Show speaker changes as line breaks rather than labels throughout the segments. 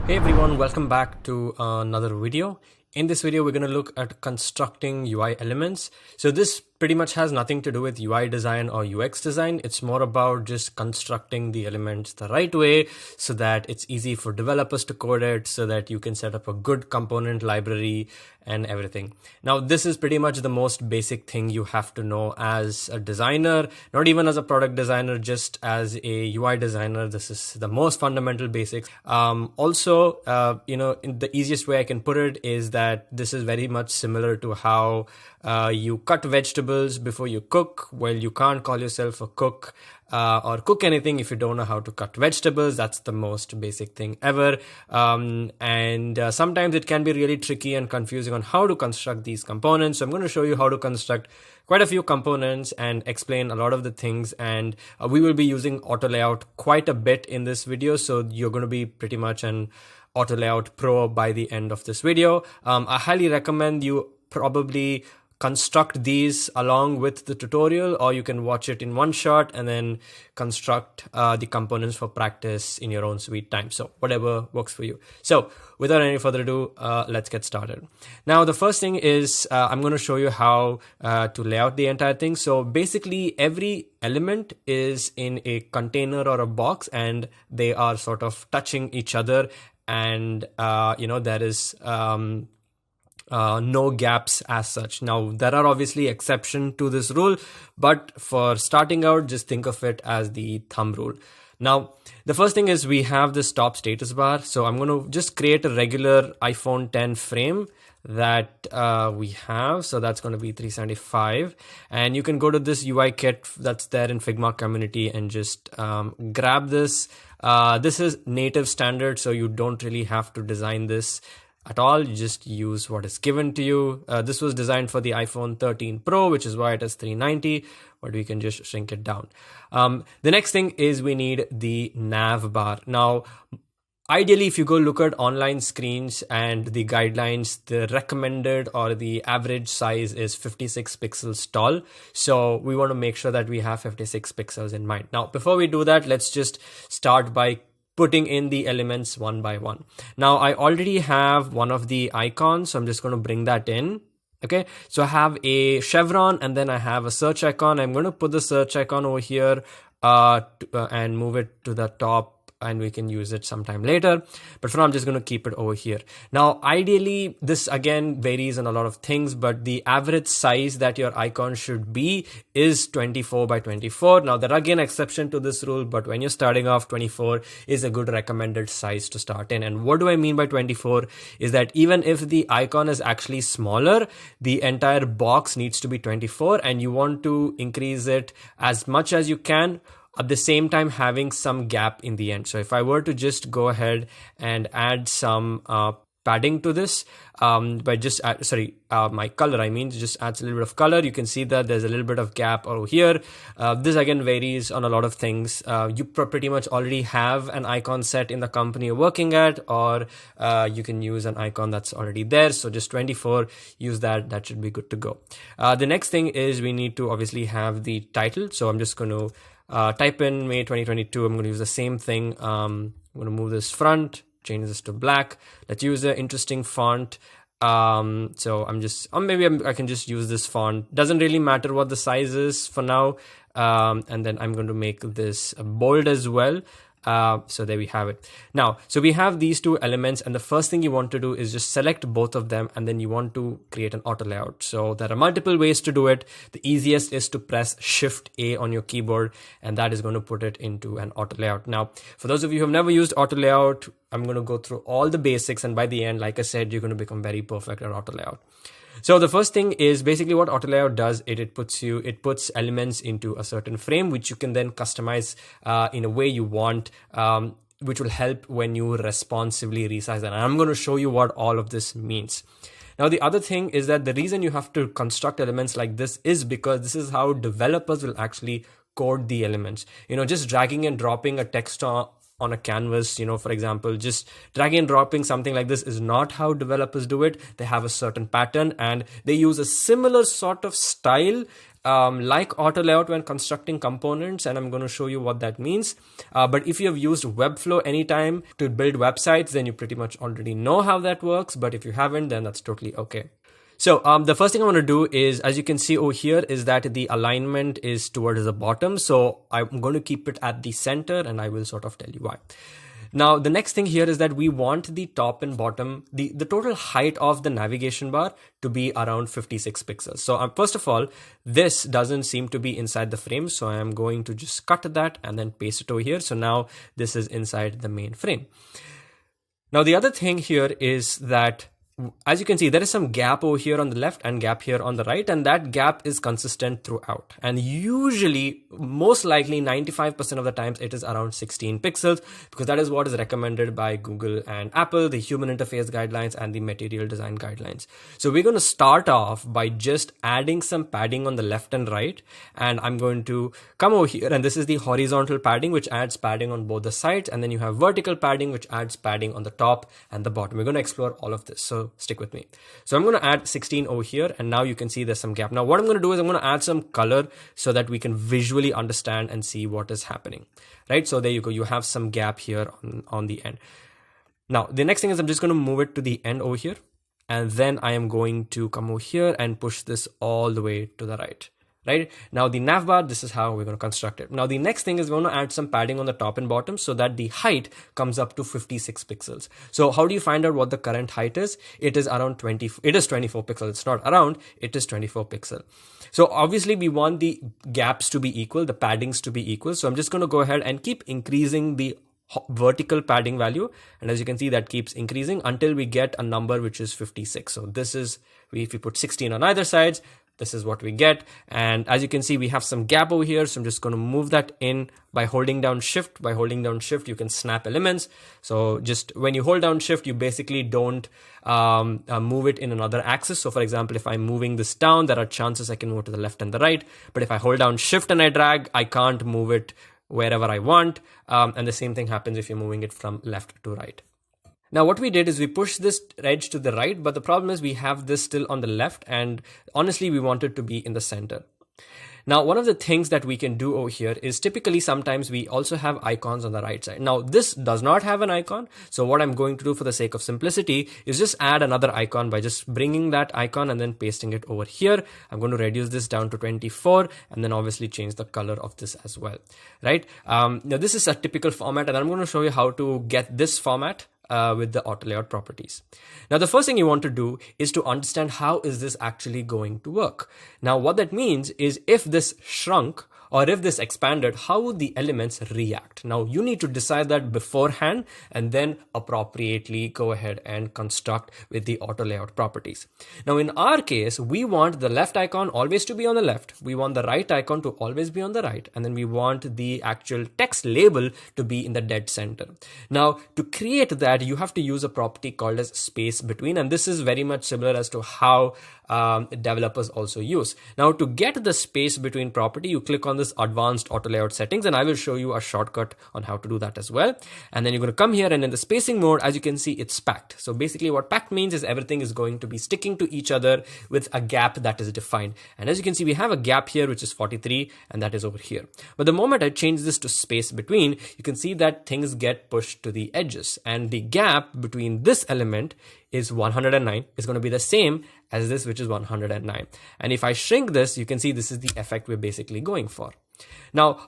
Hey everyone, welcome back to another video. In this video, we're going to look at constructing UI elements. So this pretty much has nothing to do with UI design or UX design. It's more about just constructing the elements the right way so that it's easy for developers to code it, so that you can set up a good component library and everything. Now, this is pretty much the most basic thing you have to know as a designer, not even as a product designer, just as a UI designer. This is the most fundamental basics. Also, the easiest way I can put it is that this is very much similar to how you cut vegetables before you cook. Well, you can't call yourself a cook or cook anything if you don't know how to cut vegetables. That's the most basic thing ever. And sometimes it can be really tricky and confusing on how to construct these components. So I'm going to show you how to construct quite a few components and explain a lot of the things. And we will be using auto layout quite a bit in this video. So you're going to be pretty much an auto layout pro by the end of this video. I highly recommend you probably construct these along with the tutorial, or you can watch it in one shot and then construct the components for practice in your own sweet time. So whatever works for you. So without any further ado, let's get started. Now, the first thing is I'm going to show you how to lay out the entire thing. So basically every element is in a container or a box, and they are sort of touching each other. And, there is no gaps as such. Now, there are obviously exceptions to this rule, but for starting out, just think of it as the thumb rule. Now, the first thing is we have this top status bar. So I'm going to just create a regular iPhone 10 frame that we have. So that's going to be 375. And you can go to this UI kit that's there in Figma community and just grab this. This is native standard, so you don't really have to design this at all. You just use what is given to you. This was designed for the iPhone 13 Pro, which is why it is 390, but we can just shrink it down. The next thing is we need the nav bar. Now, ideally, if you go look at online screens and the guidelines, the recommended or the average size is 56 pixels tall. So we want to make sure that we have 56 pixels in mind. Now, before we do that, let's just start by putting in the elements one by one. Now, I already have one of the icons, so I'm just going to bring that in. Okay, so I have a chevron and then I have a search icon. I'm going to put the search icon over here and move it to the top, and we can use it sometime later. But for now, I'm just going to keep it over here. Now, ideally, this again varies on a lot of things, but the average size that your icon should be is 24 by 24. Now, there are again exceptions to this rule, but when you're starting off, 24 is a good recommended size to start in. And what do I mean by 24 is that even if the icon is actually smaller, the entire box needs to be 24, and you want to increase it as much as you can, at the same time having some gap in the end. So if I were to just go ahead and add some padding to this, by just my color, I mean, just adds a little bit of color. You can see that there's a little bit of gap over here. This again varies on a lot of things. You pretty much already have an icon set in the company you're working at, or you can use an icon that's already there. So just 24, use that. That should be good to go. The next thing is we need to obviously have the title. So I'm just going to type in May 2022. I'm going to use the same thing. I'm going to move this front, change this to black. Let's use an interesting font. So I'm just, or maybe I can just use this font. Doesn't really matter what the size is for now. And then I'm going to make this bold as well. So there we have it. Now, so we have these two elements, and the first thing you want to do is just select both of them, and then you want to create an auto layout. So there are multiple ways to do it. The easiest is to press Shift A on your keyboard, and that is going to put it into an auto layout. Now, for those of you who have never used auto layout, I'm going to go through all the basics, and by the end, like I said, you're going to become very perfect at auto layout. So the first thing is basically what auto layout does. It puts elements into a certain frame, which you can then customize in a way you want, which will help when you responsively resize that. And I'm going to show you what all of this means. Now, the other thing is that the reason you have to construct elements like this is because this is how developers will actually code the elements. Just dragging and dropping a text on a canvas, for example, just dragging and dropping something like this is not how developers do it. They have a certain pattern and they use a similar sort of style like auto layout when constructing components, and I'm going to show you what that means. But if you have used Webflow anytime to build websites, then you pretty much already know how that works. But if you haven't, then that's totally okay. So the first thing I want to do is, as you can see over here, is that the alignment is towards the bottom. So I'm going to keep it at the center, and I will sort of tell you why. Now, the next thing here is that we want the top and bottom, the total height of the navigation bar to be around 56 pixels. So first of all, this doesn't seem to be inside the frame. So I am going to just cut that and then paste it over here. So now this is inside the main frame. Now, the other thing here is that, as you can see, there is some gap over here on the left and gap here on the right, and that gap is consistent throughout. And usually, most likely 95% of the times, it is around 16 pixels, because that is what is recommended by Google and Apple, the human interface guidelines and the material design guidelines. So we're going to start off by just adding some padding on the left and right. And I'm going to come over here, and this is the horizontal padding, which adds padding on both the sides. And then you have vertical padding, which adds padding on the top and the bottom. We're going to explore all of this. So stick with me. So I'm going to add 16 over here, and now you can see there's some gap. Now what I'm going to do is I'm going to add some color so that we can visually understand and see what is happening, right? So there you go. You have some gap here on the end. Now the next thing is I'm just going to move it to the end over here, and then I am going to come over here and push this all the way to the right. Right now, the nav bar, this is how we're going to construct it. Now, the next thing is we're going to add some padding on the top and bottom so that the height comes up to 56 pixels. So how do you find out what the current height is? It is around 20. It is 24 pixels. It's not around. It is 24 pixel. So obviously, we want the gaps to be equal, the paddings to be equal. So I'm just going to go ahead and keep increasing the vertical padding value, and as you can see, that keeps increasing until we get a number which is 56. So this is, if we put 16 on either sides, this is what we get. And as you can see, we have some gap over here. So I'm just going to move that in by holding down shift. By holding down shift, you can snap elements. So just when you hold down shift, you basically don't move it in another axis. So for example, if I'm moving this down, there are chances I can move to the left and the right. But if I hold down shift and I drag, I can't move it wherever I want. And the same thing happens if you're moving it from left to right. Now what we did is we pushed this edge to the right, but the problem is we have this still on the left, and honestly we want it to be in the center. Now, one of the things that we can do over here is typically sometimes we also have icons on the right side. Now, this does not have an icon. So what I'm going to do for the sake of simplicity is just add another icon by just bringing that icon and then pasting it over here. I'm going to reduce this down to 24 and then obviously change the color of this as well, right? Now, this is a typical format, and I'm going to show you how to get this format with the auto layout properties. Now, the first thing you want to do is to understand how is this actually going to work. Now, what that means is if this shrunk or if this expanded, how would the elements react? Now, you need to decide that beforehand and then appropriately go ahead and construct with the auto layout properties. Now, in our case, we want the left icon always to be on the left. We want the right icon to always be on the right. And then we want the actual text label to be in the dead center. Now, to create that, you have to use a property called as space between. And this is very much similar as to how developers also use. Now, to get the space between property, you click on this advanced auto layout settings, and I will show you a shortcut on how to do that as well. And then you're going to come here, and in the spacing mode, as you can see, it's packed. So basically what packed means is everything is going to be sticking to each other with a gap that is defined. And as you can see, we have a gap here, which is 43, and that is over here. But the moment I change this to space between, you can see that things get pushed to the edges, and the gap between this element is 109 is going to be the same as this, which is 109. And if I shrink this, you can see this is the effect we're basically going for. Now,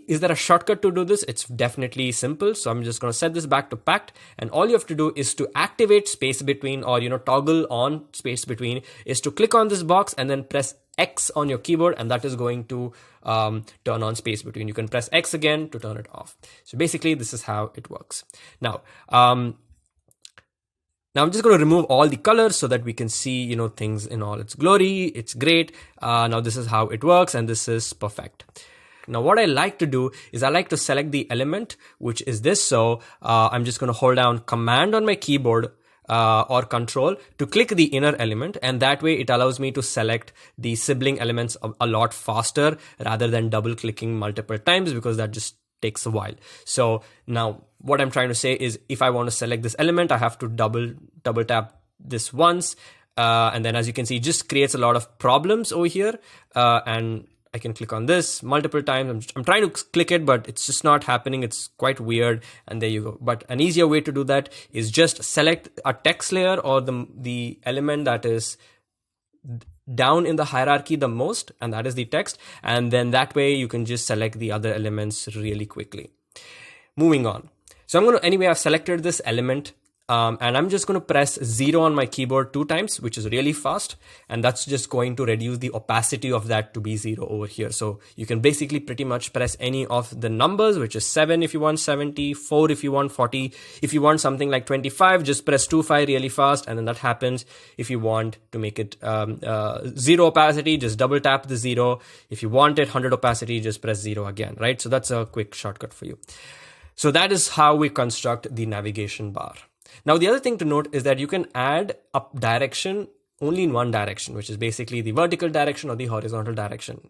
is there a shortcut to do this? It's definitely simple. So I'm just going to set this back to packed, and all you have to do is to activate space between, or toggle on space between, is to click on this box and then press X on your keyboard, and that is going to turn on space between. You can press X again to turn it off. So basically this is how it works. Now I'm just going to remove all the colors so that we can see, things in all its glory. It's great. Now this is how it works, and this is perfect. Now, what I like to do is I like to select the element, which is this. So I'm just going to hold down Command on my keyboard or Control to click the inner element, and that way it allows me to select the sibling elements a lot faster rather than double clicking multiple times, because that just takes a while. So now what I'm trying to say is if I want to select this element, I have to double tap this once, And then as you can see, it just creates a lot of problems over here. And I can click on this multiple times. I'm trying to click it, but it's just not happening. It's quite weird. And there you go. But an easier way to do that is just select a text layer or the element that is down in the hierarchy the most, and that is the text. And then that way you can just select the other elements really quickly. Moving on. So I've selected this element. And I'm just going to press 0 on my keyboard 2 times, which is really fast. And that's just going to reduce the opacity of that to be 0 over here. So you can basically pretty much press any of the numbers, which is 7 if you want 70, 4 if you want 40. If you want something like 25, just press 2-5 really fast. And then that happens. If you want to make it 0 opacity, just double tap the 0. If you want it 100 opacity, just press 0 again, right? So that's a quick shortcut for you. So that is how we construct the navigation bar. Now, the other thing to note is that you can add a direction only in one direction, which is basically the vertical direction or the horizontal direction.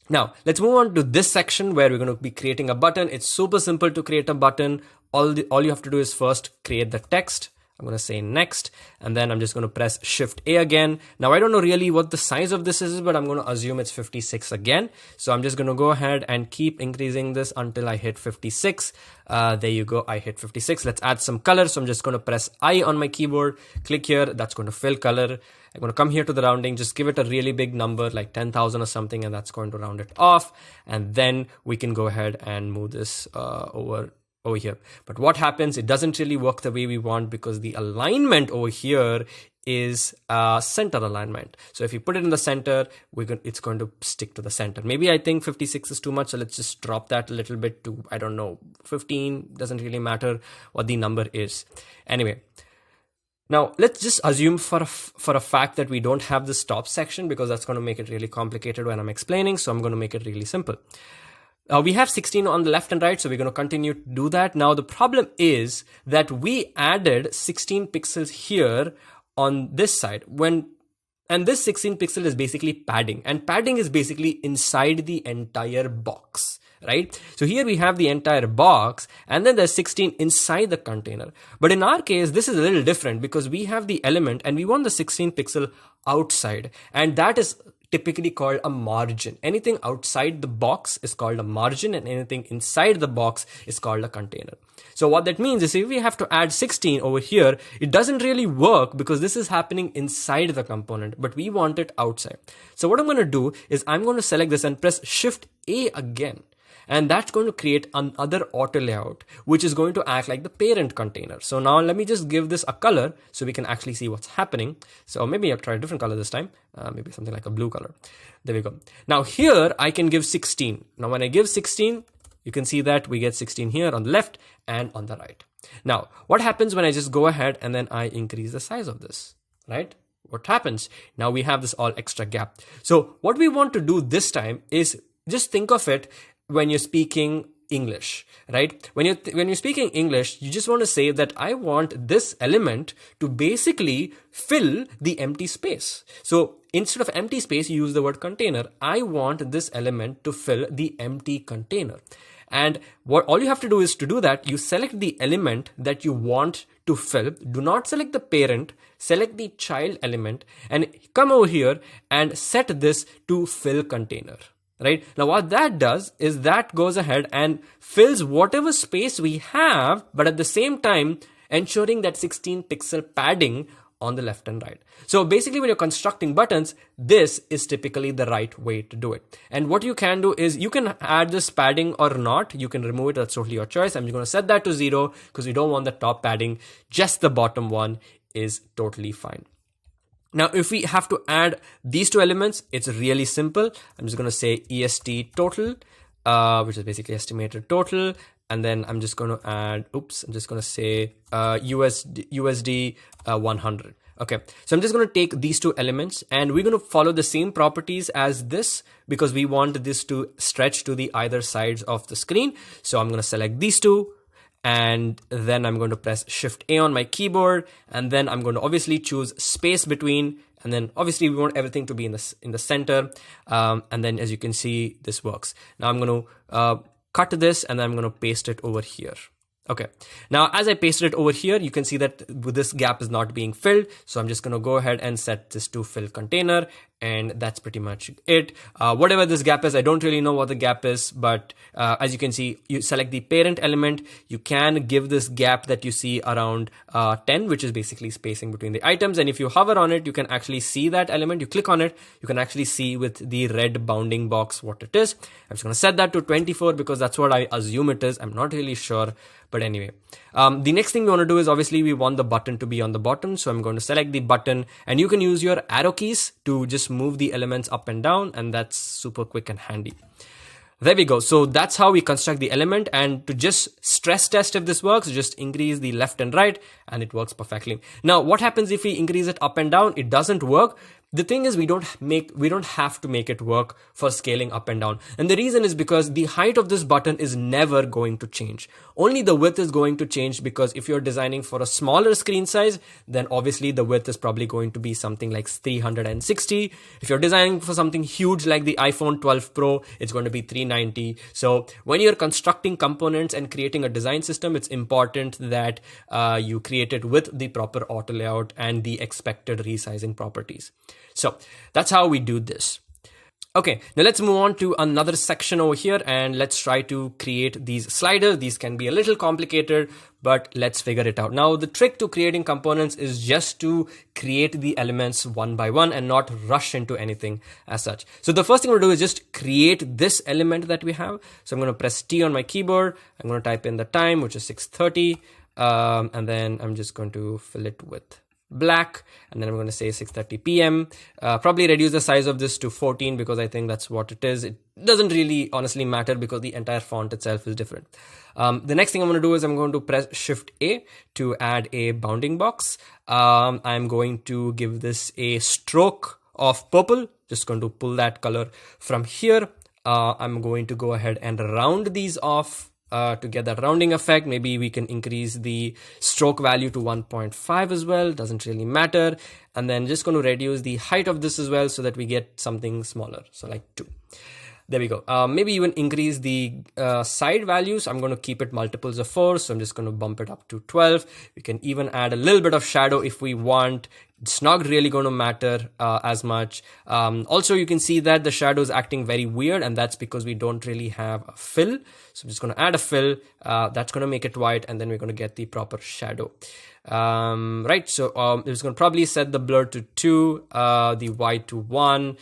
Now, let's move on to this section where we're going to be creating a button. It's super simple to create a button. All you have to do is first create the text. I'm going to say next, and then I'm just going to press Shift A again. Now, I don't know really what the size of this is, but I'm going to assume it's 56 again. So I'm just going to go ahead and keep increasing this until I hit 56. There you go. I hit 56. Let's add some color. So I'm just going to press I on my keyboard, click here. That's going to fill color. I'm going to come here to the rounding, just give it a really big number like 10,000 or something, and that's going to round it off. And then we can go ahead and move this over here. But what happens, it doesn't really work the way we want because the alignment over here is center alignment. So if you put it in the center, it's going to stick to the center. Maybe I think 56 is too much, so let's just drop that a little bit to, I don't know, 15. Doesn't really matter what the number is. Anyway, now let's just assume for a fact that we don't have this top section, because that's going to make it really complicated when I'm explaining. So I'm going to make it really simple. We have 16 on the left and right, so we're going to continue to do that. Now, the problem is that we added 16 pixels here on this side. And this 16 pixel is basically padding. And padding is basically inside the entire box, right? So here we have the entire box, and then there's 16 inside the container. But in our case, this is a little different because we have the element and we want the 16 pixel outside. And that is typically called a margin. Anything outside the box is called a margin, and anything inside the box is called a container. So what that means is if we have to add 16 over here, it doesn't really work because this is happening inside the component, but we want it outside. So what I'm going to do is I'm going to select this and press Shift A again. And that's going to create another auto layout, which is going to act like the parent container. So now let me just give this a color so we can actually see what's happening. So maybe I'll try a different color this time. Maybe something like a blue color. There we go. Now here I can give 16. Now when I give 16, you can see that we get 16 here on the left and on the right. Now, what happens when I just go ahead and then I increase the size of this, right? What happens? Now we have this all extra gap. So what we want to do this time is just think of it when you're speaking English, right? When you're speaking English, you just want to say that I want this element to basically fill the empty space. So instead of empty space, you use the word container. I want this element to fill the empty container. And all you have to do is to do that, you select the element that you want to fill. Do not select the parent, select the child element and come over here and set this to fill container. Right? Now what that does is that goes ahead and fills whatever space we have, but at the same time ensuring that 16 pixel padding on the left and right. So basically when you're constructing buttons, this is typically the right way to do it. And what you can do is you can add this padding or not. You can remove it. That's totally your choice. I'm just going to set that to 0 because we don't want the top padding. Just the bottom one is totally fine. Now, if we have to add these two elements, it's really simple. I'm just going to say EST total, which is basically estimated total. And then I'm just going to add, I'm just going to say USD 100. Okay, so I'm just going to take these two elements and we're going to follow the same properties as this because we want this to stretch to the either sides of the screen. So I'm going to select these two. And then I'm going to press Shift A on my keyboard, and then I'm going to obviously choose space between, and then obviously we want everything to be in the center. And then as you can see, this works. Now I'm going to cut this and then I'm going to paste it over here. Okay, now as I pasted it over here, you can see that this gap is not being filled. So I'm just going to go ahead and set this to fill container, and that's pretty much it. Whatever this gap is, I don't really know what the gap is, but as you can see, you select the parent element. You can give this gap that you see around 10, which is basically spacing between the items. And if you hover on it, you can actually see that element. You click on it, you can actually see with the red bounding box what it is. I'm just going to set that to 24 because that's what I assume it is. I'm not really sure. But anyway, the next thing we want to do is obviously we want the button to be on the bottom. So I'm going to select the button, and you can use your arrow keys to just move the elements up and down, and that's super quick and handy. There we go. So that's how we construct the element, and to just stress test if this works, just increase the left and right and it works perfectly. Now, what happens if we increase it up and down? It doesn't work. The thing is we don't have to make it work for scaling up and down. And the reason is because the height of this button is never going to change. Only the width is going to change, because if you're designing for a smaller screen size, then obviously the width is probably going to be something like 360. If you're designing for something huge like the iPhone 12 Pro, it's going to be 390. So when you're constructing components and creating a design system, it's important that you create it with the proper auto layout and the expected resizing properties. So that's how we do this. Okay, now let's move on to another section over here, and let's try to create these sliders. These can be a little complicated, but let's figure it out. Now, the trick to creating components is just to create the elements one by one and not rush into anything as such. So the first thing we'll do is just create this element that we have. So I'm going to press T on my keyboard. I'm going to type in the time, which is 6:30. And then I'm just going to fill it with black, and then I'm going to say 6:30 p.m. Probably reduce the size of this to 14 because I think that's what it is. It doesn't really honestly matter because the entire font itself is different. The next thing I'm going to do is I'm going to press Shift A to add a bounding box. I'm going to give this a stroke of purple. Just going to pull that color from here. I'm going to go ahead and round these off. To get that rounding effect, maybe we can increase the stroke value to 1.5 as well. Doesn't really matter. And then just going to reduce the height of this as well so that we get something smaller. So like 2. There we go. Maybe even increase the side values. I'm going to keep it multiples of 4. So I'm just going to bump it up to 12. We can even add a little bit of shadow if we want. It's not really going to matter as much. Also, you can see that the shadow is acting very weird, and that's because we don't really have a fill. So I'm just going to add a fill. That's going to make it white, and then we're going to get the proper shadow. Right, so I'm just going to probably set the blur to 2, the white to 1,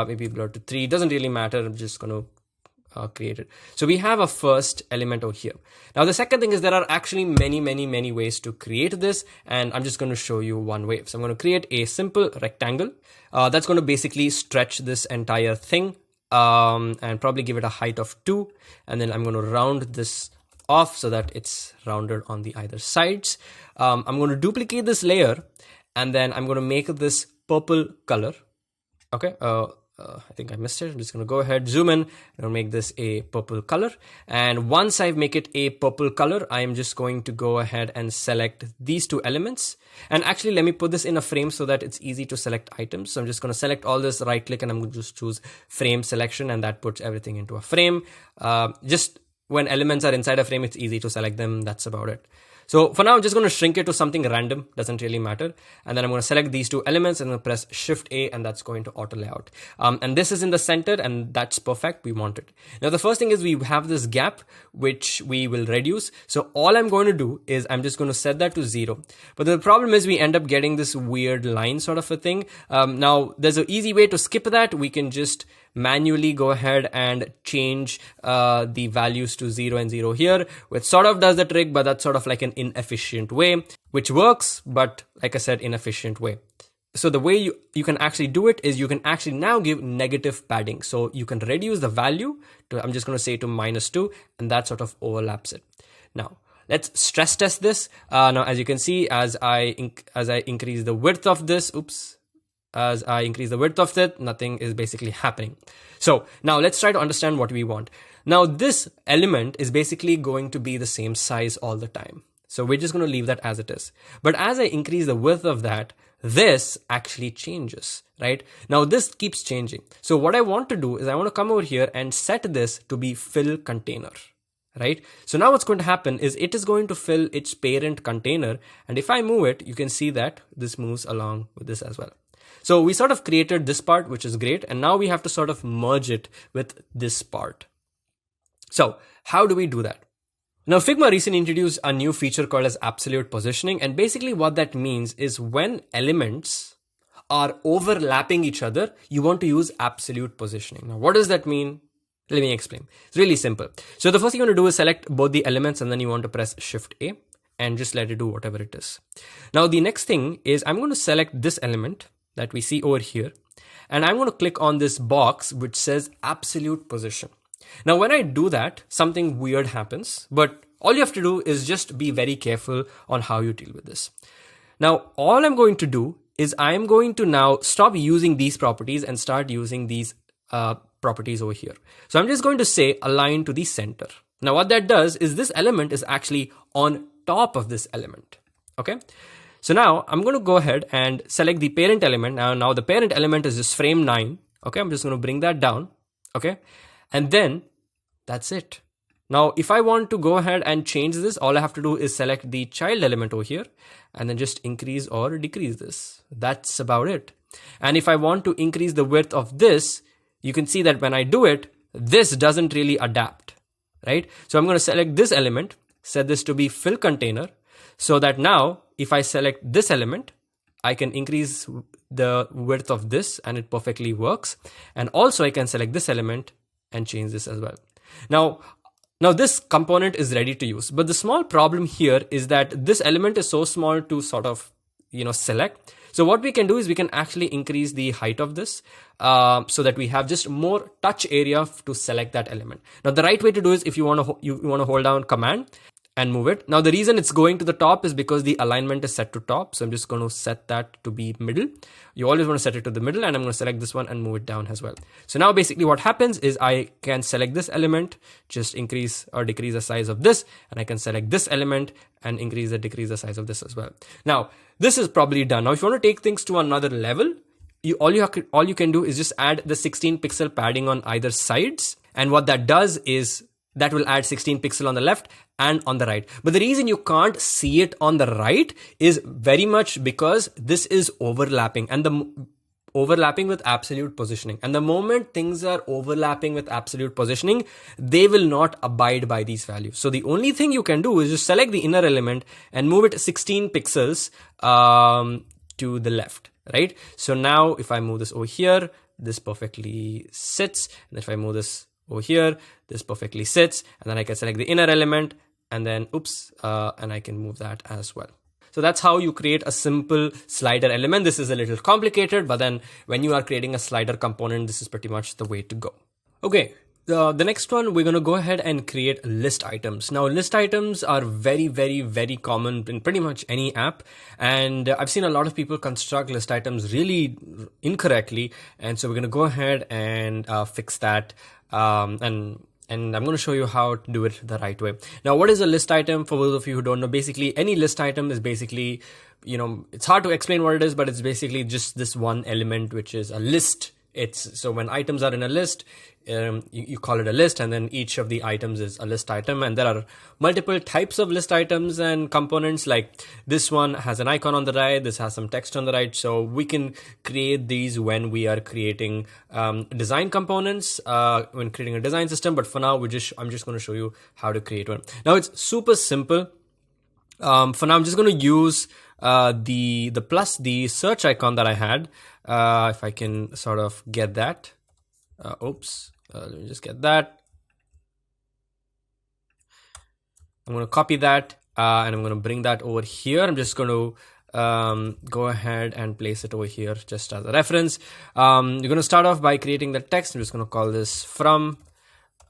maybe blur to 3. Doesn't really matter. I'm just going to create it. So we have a first element over here. Now the second thing is there are actually many ways to create this, and I'm just going to show you one way. So I'm going to create a simple rectangle that's going to basically stretch this entire thing and probably give it a height of 2, and then I'm going to round this off so that it's rounded on the either sides. I'm going to duplicate this layer, and then I'm going to make this purple color. Okay, I think I missed it. I'm just going to go ahead, zoom in, and make this a purple color. And once I make it a purple color, I'm just going to go ahead and select these 2 elements. And actually, let me put this in a frame so that it's easy to select items. So I'm just going to select all this, right click, and I'm going to just choose frame selection, and that puts everything into a frame. Just when elements are inside a frame, it's easy to select them. That's about it. So for now, I'm just going to shrink it to something random. Doesn't really matter. And then I'm going to select these 2 elements and I'm going to press Shift A, and that's going to auto layout. And this is in the center, and that's perfect. We want it. Now, the first thing is we have this gap, which we will reduce. So all I'm going to do is I'm just going to set that to 0. But the problem is we end up getting this weird line sort of a thing. Now, there's an easy way to skip that. We can just manually go ahead and change the values to 0 and 0 here, which sort of does the trick, but that's sort of like an inefficient way, which works, but like I said, inefficient way. So the way you can actually do it is you can actually now give negative padding. So you can reduce the value to, I'm just going to say to -2, and that sort of overlaps it. Now, let's stress test this. Now, as you can see, as I increase the width of this, as I increase the width of it, nothing is basically happening. So now let's try to understand what we want. Now this element is basically going to be the same size all the time. So we're just going to leave that as it is. But as I increase the width of that, this actually changes, right? Now this keeps changing. So what I want to do is I want to come over here and set this to be fill container, right? So now what's going to happen is it is going to fill its parent container. And if I move it, you can see that this moves along with this as well. So we sort of created this part, which is great. And now we have to sort of merge it with this part. So how do we do that? Now, Figma recently introduced a new feature called as absolute positioning. And basically what that means is when elements are overlapping each other, you want to use absolute positioning. Now, what does that mean? Let me explain. It's really simple. So the first thing you want to do is select both the elements, and then you want to press Shift A and just let it do whatever it is. Now, the next thing is I'm going to select this element that we see over here, and I'm going to click on this box which says absolute position. Now, when I do that, something weird happens, but all you have to do is just be very careful on how you deal with this. Now, all I'm going to do is I'm going to now stop using these properties and start using these properties over here. So I'm just going to say align to the center. Now, what that does is this element is actually on top of this element. Okay. So now I'm going to go ahead and select the parent element. Now the parent element is just frame 9. Okay. I'm just going to bring that down. Okay. And then that's it. Now, if I want to go ahead and change this, all I have to do is select the child element over here and then just increase or decrease this. That's about it. And if I want to increase the width of this, you can see that when I do it, this doesn't really adapt, right? So I'm going to select this element, set this to be fill container, so that now if I select this element, I can increase the width of this and it perfectly works. And also I can select this element and change this as well. Now this component is ready to use, but the small problem here is that this element is so small to sort of, select. So what we can do is we can actually increase the height of this so that we have just more touch area to select that element. Now the right way to do is if you want to hold down Command and move it. Now the reason it's going to the top is because the alignment is set to top. So I'm just going to set that to be middle. You always want to set it to the middle, and I'm going to select this one and move it down as well. So now basically what happens is I can select this element, just increase or decrease the size of this, and I can select this element and increase or decrease the size of this as well. Now this is probably done. Now if you want to take things to another level, all you can do is just add the 16 pixel padding on either sides. And what that does is that will add 16 pixel on the left and on the right. But the reason you can't see it on the right is very much because this is overlapping and overlapping with absolute positioning. And the moment things are overlapping with absolute positioning, they will not abide by these values. So the only thing you can do is just select the inner element and move it 16 pixels to the left, right? So now if I move this over here, this perfectly sits. And if I move this over here, this perfectly sits, and then I can select the inner element and then and I can move that as well. So that's how you create a simple slider element. This is a little complicated, but then when you are creating a slider component, this is pretty much the way to go. Okay. The next one, we're going to go ahead and create list items. Now, list items are very, very, very common in pretty much any app. And I've seen a lot of people construct list items really incorrectly. And so we're going to go ahead and fix that. And I'm going to show you how to do it the right way. Now, what is a list item? For those of you who don't know, basically any list item is basically, it's hard to explain what it is, but it's basically just this one element, which is a list. So when items are in a list, you call it a list, and then each of the items is a list item. And there are multiple types of list items and components. Like this one has an icon on the right, this has some text on the right. So we can create these when we are creating design components, when creating a design system. But for now, I'm just going to show you how to create one. Now it's super simple. For now, I'm just going to use the search icon that I had. If I can sort of get that. Let me just get that. I'm going to copy that and I'm going to bring that over here. I'm just going to go ahead and place it over here just as a reference. You're going to start off by creating the text. I'm just going to call this from,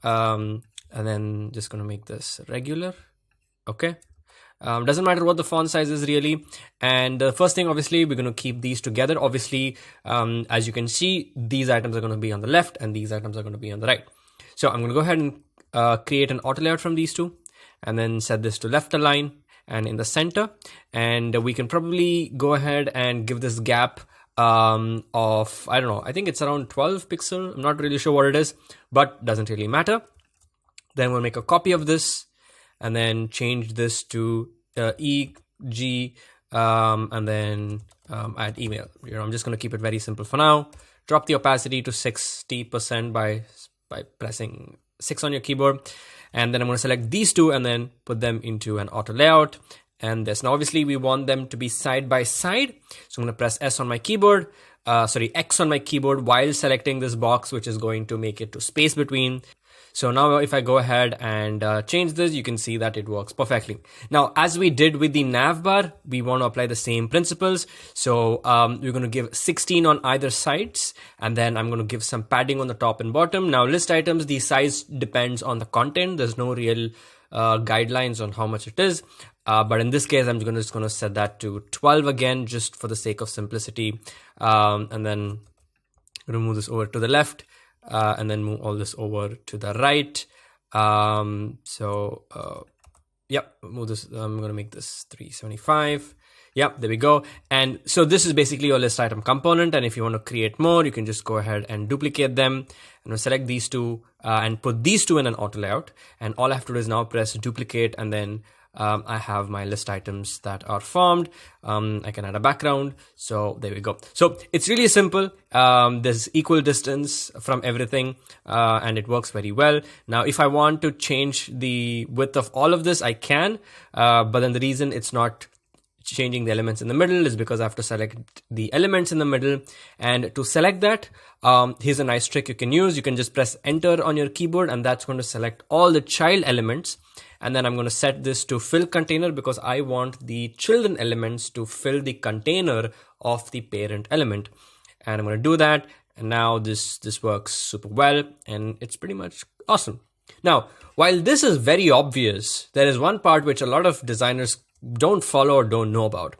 and then just going to make this regular. Okay. Doesn't matter what the font size is really. And the first thing, obviously, we're going to keep these together. Obviously, as you can see, these items are going to be on the left and these items are going to be on the right. So I'm going to go ahead and create an auto layout from these two and then set this to left align and in the center. And we can probably go ahead and give this gap of, I don't know, I think it's around 12 pixel. I'm not really sure what it is, but doesn't really matter. Then I'm going to make a copy of this and then change this to EG and then add email. I'm just going to keep it very simple for now. Drop the opacity to 60% by pressing 6 on your keyboard. And then I'm going to select these two and then put them into an auto layout. And this, now obviously we want them to be side by side. So I'm going to press X on my keyboard while selecting this box, which is going to make it to space between. So now if I go ahead and change this, you can see that it works perfectly. Now, as we did with the nav bar, we want to apply the same principles. So we're going to give 16 on either sides, and then I'm going to give some padding on the top and bottom. Now, list items, the size depends on the content. There's no real guidelines on how much it is. But in this case, I'm just going to set that to 12 again, just for the sake of simplicity. And then remove this over to the left. And then move all this over to the right. Yep, move this. I'm going to make this 375. Yep, there we go. And so this is basically your list item component. And if you want to create more, you can just go ahead and duplicate them. And we'll select these two and put these two in an auto layout. And all I have to do is now press duplicate, and then I have my list items that are formed. I can add a background. So there we go. So it's really simple. There's equal distance from everything, and it works very well. Now, if I want to change the width of all of this, I can. But then the reason it's not changing the elements in the middle is because I have to select the elements in the middle. And to select that, here's a nice trick you can use. You can just press enter on your keyboard, and that's going to select all the child elements. And then I'm going to set this to fill container because I want the children elements to fill the container of the parent element. And I'm going to do that. And now this works super well, and it's pretty much awesome. Now, while this is very obvious, there is one part which a lot of designers don't follow or don't know about.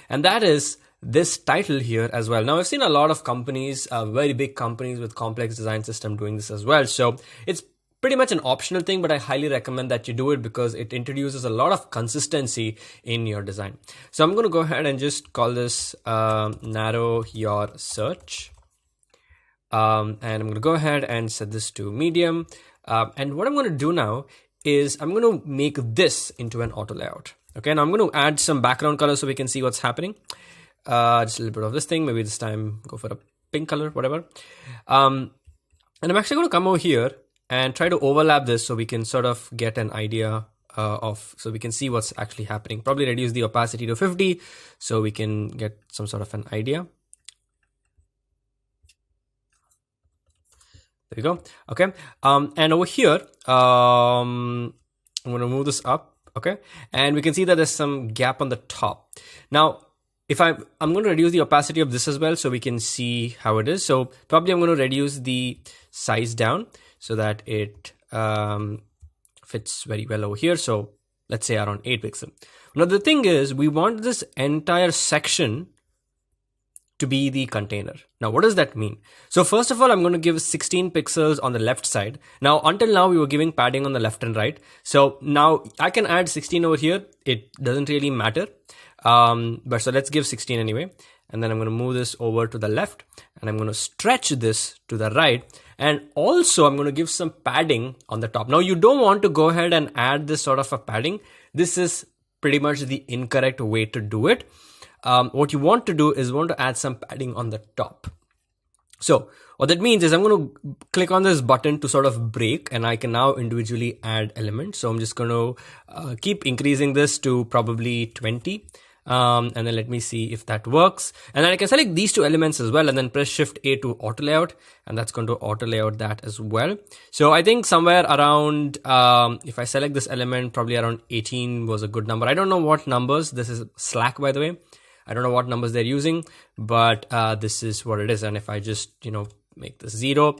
And that is this title here as well. Now, I've seen a lot of companies, very big companies with complex design system doing this as well. So it's pretty much an optional thing, but I highly recommend that you do it because it introduces a lot of consistency in your design. So I'm going to go ahead and just call this narrow your search. And I'm going to go ahead and set this to medium. And what I'm going to do now is I'm going to make this into an auto layout. Okay, now I'm going to add some background color so we can see what's happening. Just a little bit of this thing. Maybe this time go for a pink color, whatever. And I'm actually going to come over here and try to overlap this so we can sort of get an idea so we can see what's actually happening. Probably reduce the opacity to 50 so we can get some sort of an idea. There we go. Okay. And over here, I'm going to move this up. Okay. And we can see that there's some gap on the top. Now, if I'm going to reduce the opacity of this as well so we can see how it is. So probably I'm going to reduce the size down so that it fits very well over here. So let's say around 8 pixels. Now the thing is, we want this entire section to be the container. Now, what does that mean? So first of all, I'm going to give 16 pixels on the left side. Now, until now, we were giving padding on the left and right. So now I can add 16 over here. It doesn't really matter. But so let's give 16 anyway. And then I'm going to move this over to the left and I'm going to stretch this to the right. And also I'm going to give some padding on the top. Now you don't want to go ahead and add this sort of a padding. This is pretty much the incorrect way to do it. What you want to do is want to add some padding on the top. So what that means is I'm going to click on this button to sort of break and I can now individually add elements. So I'm just going to keep increasing this to probably 20. And then let me see if that works. And then I can select these two elements as well and then press Shift A to auto layout. And that's going to auto layout that as well. So I think somewhere around, if I select this element, probably around 18 was a good number. I don't know what numbers. This is Slack, by the way. I don't know what numbers they're using, but this is what it is. And if I just, make this 0,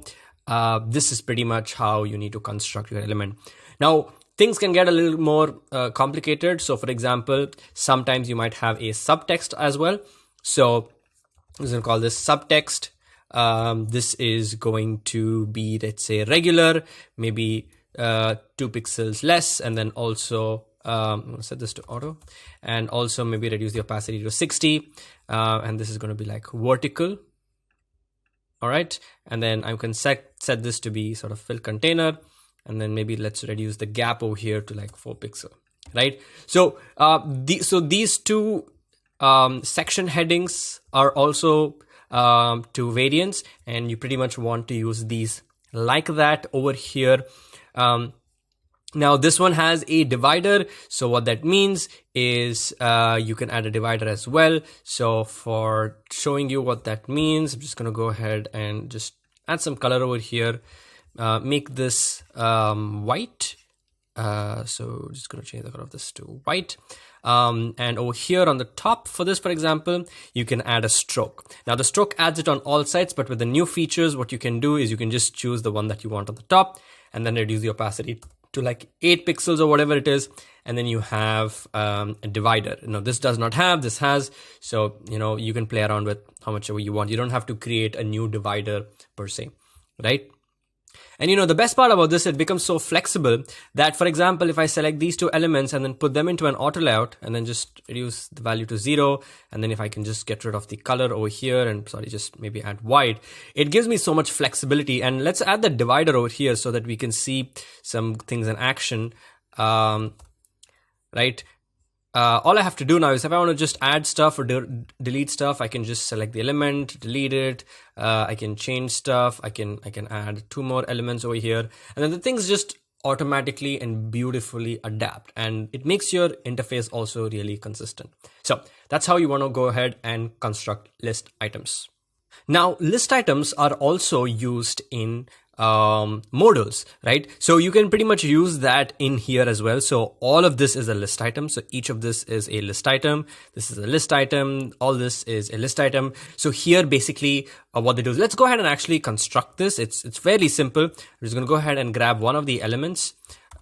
this is pretty much how you need to construct your element. Now, things can get a little more complicated. So for example, sometimes you might have a subtext as well. So I'm going to call this subtext. This is going to be, let's say, regular, maybe 2 pixels less. And then also, I'm going to set this to auto and also maybe reduce the opacity to 60. And this is going to be like vertical. All right. And then I can set this to be sort of fill container. and then maybe let's reduce the gap over here to like 4 pixel, right? So these two section headings are also two variants, and you pretty much want to use these like that over here. Now this one has a divider, so what that means is you can add a divider as well. So for showing you what that means, I'm just going to go ahead and just add some color over here, make this white. So just going to change the color of this to white. And over here on the top for this, for example, you can add a stroke. Now the stroke adds it on all sides, but with the new features, what you can do is you can just choose the one that you want on the top and then reduce the opacity to like 8 pixels or whatever it is. And then you have a divider. This does not have, this has. So, you can play around with how much ever you want. You don't have to create a new divider per se, right? And the best part about this, it becomes so flexible that, for example, if I select these two elements and then put them into an auto layout and then just reduce the value to 0, and then if I can just get rid of the color over here and just maybe add white, it gives me so much flexibility. And let's add the divider over here so that we can see some things in action, right? All I have to do now is if I want to just add stuff or delete stuff, I can just select the element, delete it. I can change stuff. I can add 2 more elements over here, and then the things just automatically and beautifully adapt, and it makes your interface also really consistent. So that's how you want to go ahead and construct list items. Now, list items are also used in modals, right? So you can pretty much use that in here as well. So all of this is a list item. So each of this is a list item. This is a list item. All this is a list item. So here basically what they do is, let's go ahead and actually construct this. It's fairly simple. I'm just going to go ahead and grab one of the elements,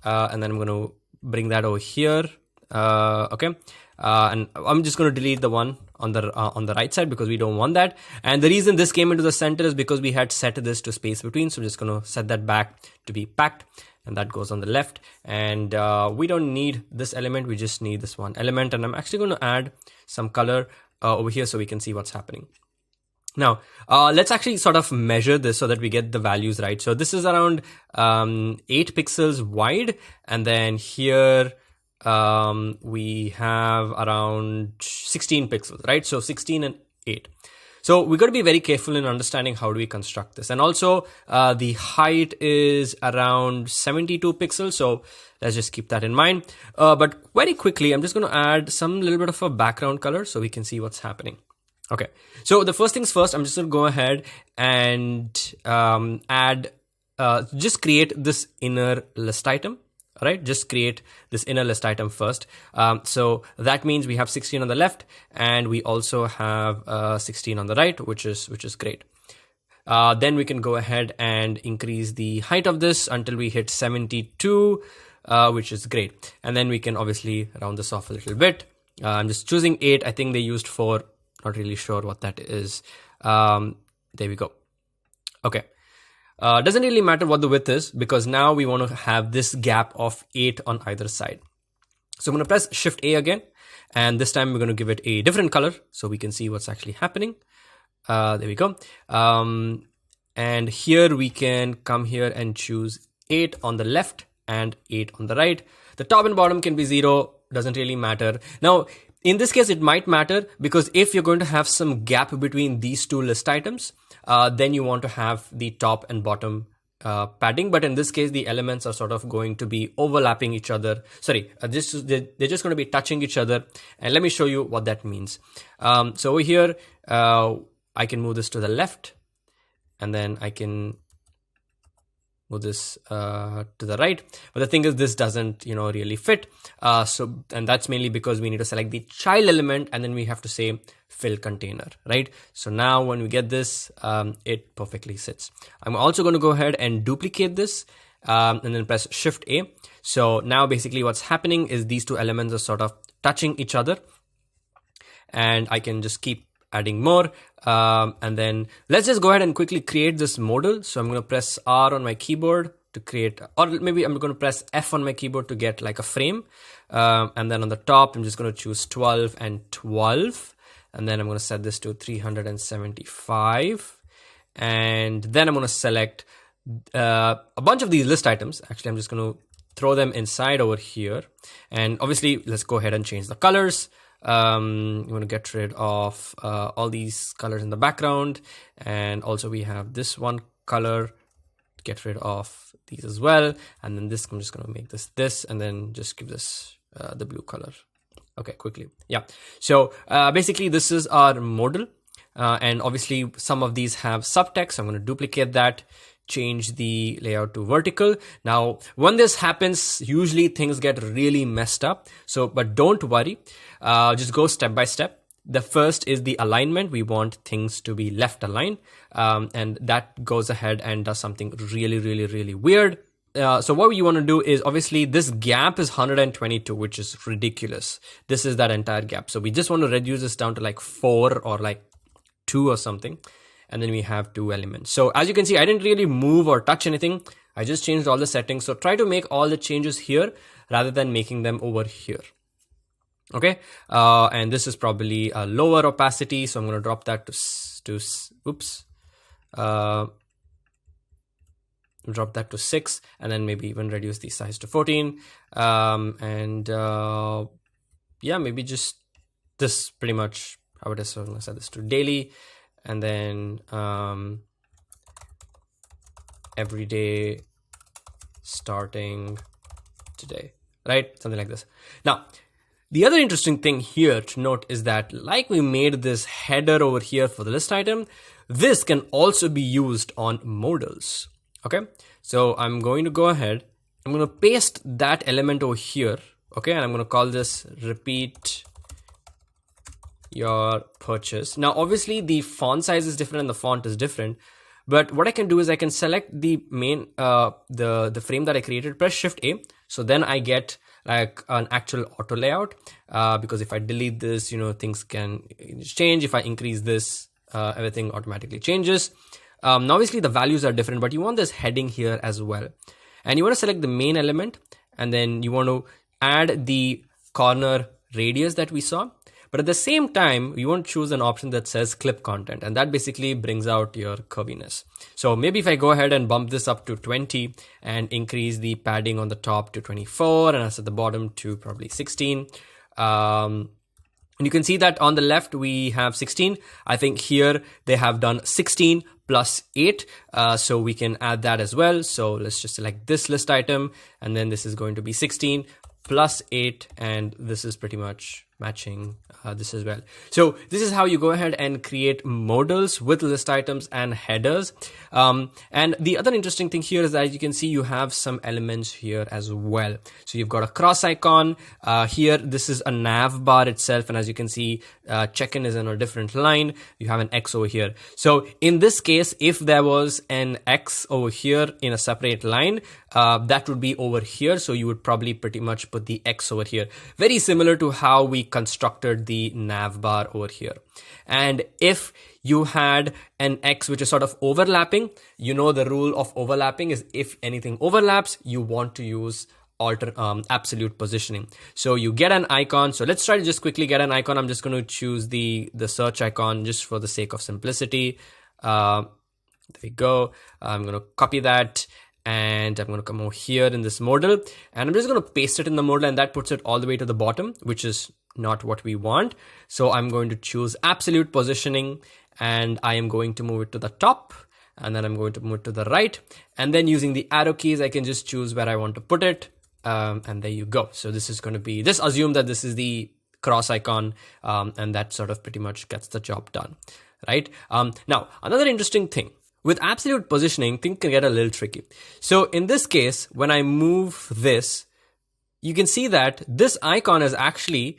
and then I'm going to bring that over here. Okay. And I'm just going to delete the one on the right side because we don't want that. And the reason this came into the center is because we had set this to space between. So I'm just going to set that back to be packed, and that goes on the left. And we don't need this element. We just need this one element. And I'm actually going to add some color over here so we can see what's happening. Now, let's actually sort of measure this so that we get the values right. So this is around 8 pixels wide. And then here, we have around 16 pixels, right? So 16 and 8. So we got to be very careful in understanding how do we construct this. And also the height is around 72 pixels. So let's just keep that in mind. But very quickly, I'm just going to add some little bit of a background color so we can see what's happening. Okay. So the first things first, I'm just going to go ahead and just create this inner list item. All right, just create this inner list item first. So that means we have 16 on the left, and we also have 16 on the right, which is great. Then we can go ahead and increase the height of this until we hit 72, which is great. And then we can obviously round this off a little bit. I'm just choosing 8. I think they used 4. Not really sure what that is. There we go. Okay. Doesn't really matter what the width is because now we want to have this gap of 8 on either side. So I'm going to press Shift A again, and this time we're going to give it a different color so we can see what's actually happening. There we go. And here we can come here and choose 8 on the left and 8 on the right. The top and bottom can be 0, doesn't really matter. Now, in this case, it might matter because if you're going to have some gap between these two list items, then you want to have the top and bottom padding. But in this case, the elements are sort of going to be overlapping each other. Sorry, they're just going to be touching each other. And let me show you what that means. So over here, I can move this to the left, and then I can move this to the right. But the thing is, this doesn't, really fit. And that's mainly because we need to select the child element, and then we have to say fill container, right? So now when we get this, it perfectly sits. I'm also going to go ahead and duplicate this, and then press Shift A. So now basically what's happening is these two elements are sort of touching each other, and I can just keep adding more. And then let's just go ahead and quickly create this modal. So I'm going to press R on my keyboard to create, or maybe I'm going to press F on my keyboard to get like a frame. And then on the top, I'm just going to choose 12 and 12. And then I'm going to set this to 375. And then I'm going to select a bunch of these list items. Actually, I'm just going to throw them inside over here. And obviously, let's go ahead and change the colors. You want to get rid of all these colors in the background. And also we have this one color, get rid of these as well. And then this, I'm just going to make this, and then just give this the blue color. Okay, quickly. Yeah. So basically this is our modal. And obviously some of these have subtext. I'm going to duplicate that, change the layout to vertical. Now, when this happens, usually things get really messed up. So, but don't worry, just go step by step. The first is the alignment. We want things to be left aligned. And that goes ahead and does something really weird. So what you want to do is, obviously this gap is 122, which is ridiculous. This is that entire gap. So we just want to reduce this down to like 4 or like 2 or something. And then we have 2 elements. So as you can see, I didn't really move or touch anything. I just changed all the settings. So try to make all the changes here rather than making them over here. Okay. And this is probably a lower opacity. So I'm going to drop that drop that to 6, and then maybe even reduce the size to 14. Yeah, maybe just this pretty much. I would have set this to daily. And then every day starting today, right? Something like this. Now, the other interesting thing here to note is that, like we made this header over here for the list item, this can also be used on modals. Okay, so I'm going to go ahead. I'm going to paste that element over here. Okay, and I'm going to call this repeat your purchase. Now, obviously the font size is different and the font is different, but what I can do is I can select the main, the frame that I created, press Shift A. So then I get like an actual auto layout, because if I delete this, you know, things can change. If I increase this, everything automatically changes. Now obviously the values are different, but you want this heading here as well. And you want to select the main element, and then you want to add the corner radius that we saw. But at the same time, you want to choose an option that says clip content, and that basically brings out your curviness. So maybe if I go ahead and bump this up to 20 and increase the padding on the top to 24 and at the bottom to probably 16. And you can see that on the left, we have 16. I think here they have done 16 plus 8. So we can add that as well. So let's just select this list item, and then this is going to be 16 plus 8. And this is pretty much matching this as well. So this is how you go ahead and create modals with list items and headers. And the other interesting thing here is that you can see you have some elements here as well. So you've got a cross icon here. This is a nav bar itself. And as you can see, check-in is on a different line. You have an X over here. So in this case, if there was an X over here in a separate line, that would be over here. So you would probably pretty much put the X over here. Very similar to how we constructed the nav bar over here. And if you had an X which is sort of overlapping, you know, the rule of overlapping is if anything overlaps, you want to use absolute positioning. So you get an icon. So let's try to just quickly get an icon. I'm just going to choose the search icon just for the sake of simplicity. There we go. I'm going to copy that. And I'm going to come over here in this modal, and I'm just going to paste it in the modal, and that puts it all the way to the bottom, which is not what we want. So I'm going to choose absolute positioning, and I am going to move it to the top, and then I'm going to move it to the right. And then using the arrow keys, I can just choose where I want to put it. And there you go. So this is going to be, just assume that this is the cross icon, and that sort of pretty much gets the job done, right? Now, another interesting thing. With absolute positioning, things can get a little tricky. So in this case, when I move this, you can see that this icon is actually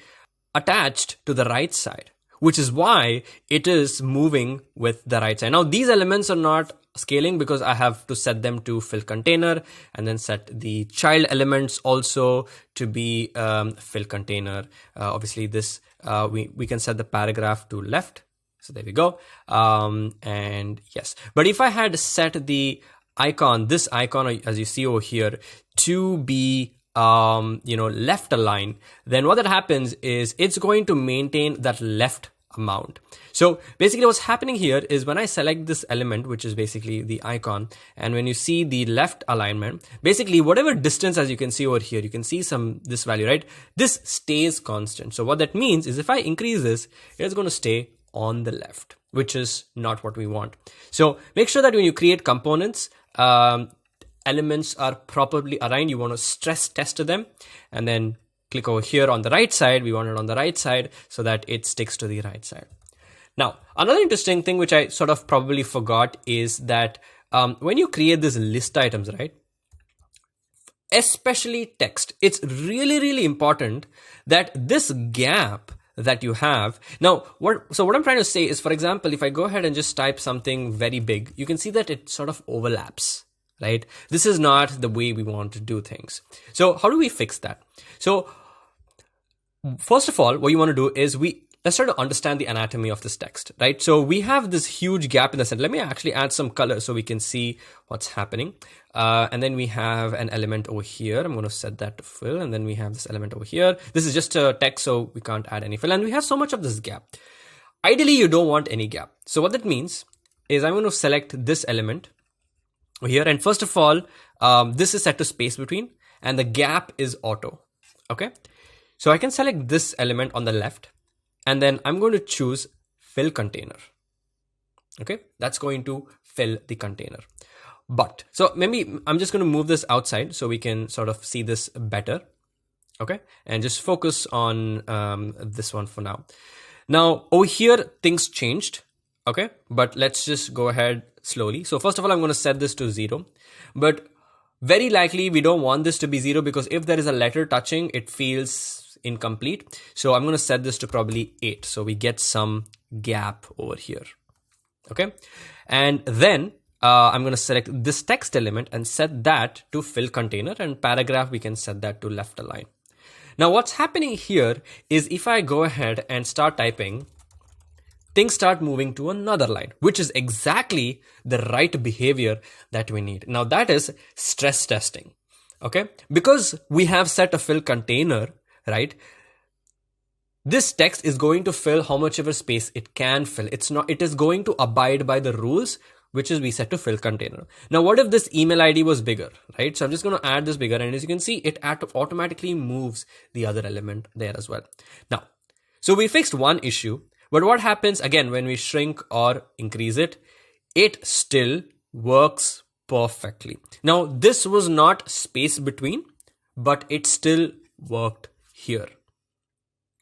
attached to the right side, which is why it is moving with the right side. Now, these elements are not scaling because I have to set them to fill container, and then set the child elements also to be fill container. Obviously, this we can set the paragraph to left. So there we go. And yes, but if I had set the icon, this icon, as you see over here, to be, left aligned, then what that happens is it's going to maintain that left amount. So basically what's happening here is when I select this element, which is basically the icon, and when you see the left alignment, basically whatever distance, as you can see over here, you can see this value, right? This stays constant. So what that means is if I increase this, it's going to stay on the left, which is not what we want. So make sure that when you create components, elements are properly aligned. You want to stress test them, and then click over here on the right side. We want it on the right side so that it sticks to the right side. Now, another interesting thing which I sort of probably forgot is that when you create these list items, right, especially text, it's really, really important that this gap that you have. Now, what I'm trying to say is, for example, if I go ahead and just type something very big, you can see that it sort of overlaps, right? This is not the way we want to do things. So how do we fix that? So first of all, what you want to do is let's try to understand the anatomy of this text, right? So we have this huge gap in the center. Let me actually add some color so we can see what's happening. And then we have an element over here. I'm going to set that to fill. And then we have this element over here. This is just a text, so we can't add any fill. And we have so much of this gap. Ideally, you don't want any gap. So what that means is I'm going to select this element over here. And first of all, this is set to space between, and the gap is auto. Okay. So I can select this element on the left, and then I'm going to choose fill container. Okay. That's going to fill the container. But so maybe I'm just going to move this outside so we can sort of see this better. Okay. And just focus on this one for now. Now over here, things changed. Okay. But let's just go ahead slowly. So first of all, I'm going to set this to 0, but very likely we don't want this to be 0 because if there is a letter touching, it feels incomplete. So I'm going to set this to probably 8. So we get some gap over here. Okay. And then I'm going to select this text element and set that to fill container, and paragraph, we can set that to left align. Now what's happening here is if I go ahead and start typing, things start moving to another line, which is exactly the right behavior that we need. Now that is stress testing. Okay. Because we have set a fill container, right? This text is going to fill how much ever space it can fill. It is going to abide by the rules, which is we set to fill container. Now, what if this email ID was bigger, right? So I'm just going to add this bigger, and as you can see, it automatically moves the other element there as well. Now, so we fixed one issue, but what happens again when we shrink or increase it? It still works perfectly. Now, this was not space between, but it still worked here,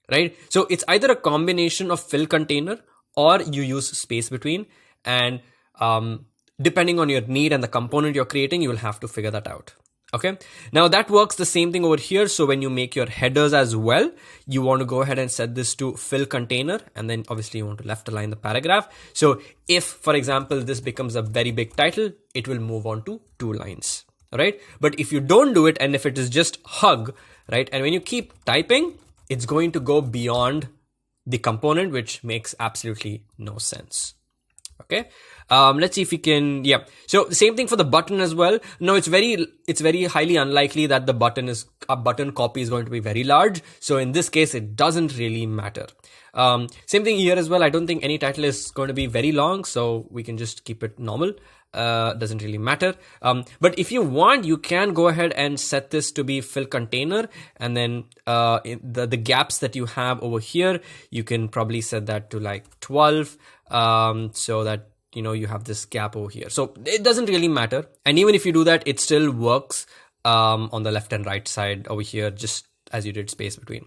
right? So it's either a combination of fill container or you use space between, and depending on your need and the component you're creating, you will have to figure that out. Okay. Now that works the same thing over here. So when you make your headers as well, you want to go ahead and set this to fill container, and then obviously you want to left align the paragraph. So if, for example, this becomes a very big title, it will move on to 2 lines. All right. But if you don't do it, and if it is just hug, right, and when you keep typing, it's going to go beyond the component, which makes absolutely no sense. Okay. Let's see if we can, yeah. So the same thing for the button as well. No, it's very highly unlikely that the button copy is going to be very large. So in this case, it doesn't really matter. Same thing here as well. I don't think any title is going to be very long, so we can just keep it normal. Doesn't really matter. But if you want, you can go ahead and set this to be fill container, and then the gaps that you have over here, you can probably set that to like 12, so that you have this gap over here. So it doesn't really matter. And even if you do that, it still works on the left and right side over here, just as you did space between.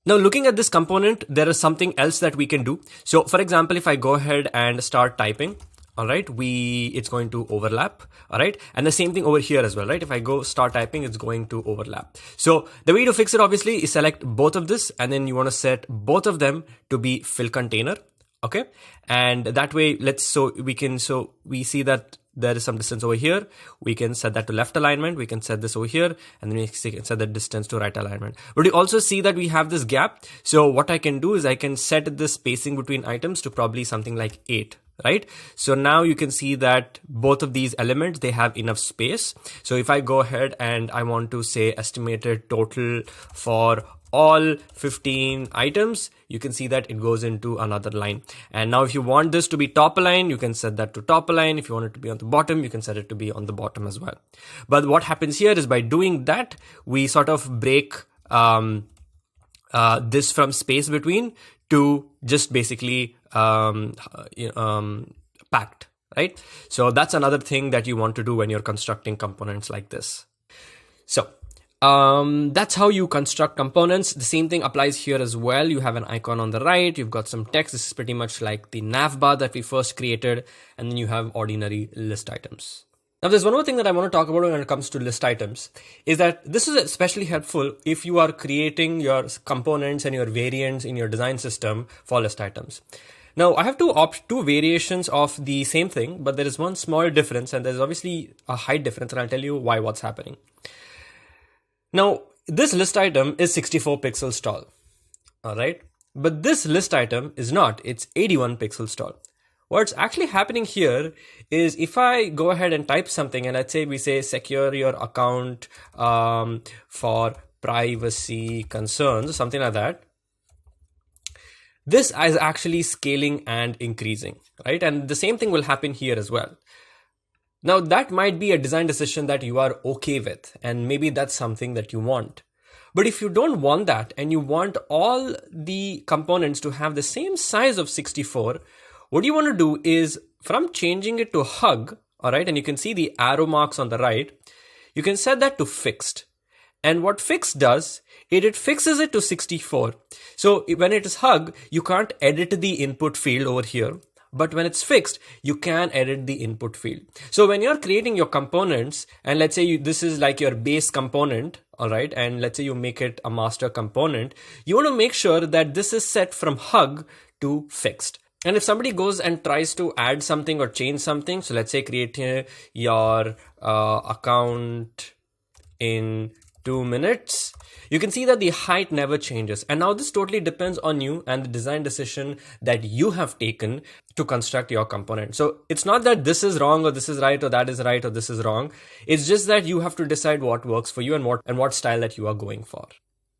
Now, looking at this component, there is something else that we can do. So for example, if I go ahead and start typing, all right, it's going to overlap. All right. And the same thing over here as well, right? If I go start typing, it's going to overlap. So the way to fix it obviously is select both of this, and then you want to set both of them to be fill container. Okay. And that way, we see that there is some distance over here. We can set that to left alignment. We can set this over here, and then we can set the distance to right alignment. But you also see that we have this gap. So what I can do is I can set the spacing between items to probably something like 8. Right. So now you can see that both of these elements, they have enough space. So if I go ahead and I want to say estimated total for all 15 items, you can see that it goes into another line. And now if you want this to be top align, you can set that to top align. If you want it to be on the bottom, you can set it to be on the bottom as well. But what happens here is by doing that, we sort of break this from space between to just basically packed, right? So that's another thing that you want to do when you're constructing components like this. So that's how you construct components. The same thing applies here as well. You have an icon on the right, you've got some text. This is pretty much like the nav bar that we first created, and then you have ordinary list items. Now there's one more thing that I want to talk about when it comes to list items, is that this is especially helpful if you are creating your components and your variants in your design system for list items. Now I have two variations of the same thing, but there is one small difference, and there's obviously a height difference, and I'll tell you what's happening. Now, this list item is 64 pixels tall, all right? But this list item is not, it's 81 pixels tall. What's actually happening here is if I go ahead and type something, and let's say we say secure your account for privacy concerns, or something like that, this is actually scaling and increasing, right? And the same thing will happen here as well. Now that might be a design decision that you are okay with, and maybe that's something that you want. But if you don't want that and you want all the components to have the same size of 64, what you want to do is from changing it to hug, all right, and you can see the arrow marks on the right, you can set that to fixed. And what fixed does, it fixes it to 64. So when it is hug, you can't edit the input field over here. But when it's fixed, you can edit the input field. So when you're creating your components, and let's say this is like your base component, all right, and let's say you make it a master component, you want to make sure that this is set from hug to fixed. And if somebody goes and tries to add something or change something, so let's say create your account in 2 minutes, you can see that the height never changes. And now this totally depends on you and the design decision that you have taken to construct your component. So it's not that this is wrong or this is right or that is right or this is wrong. It's just that you have to decide what works for you and what style that you are going for.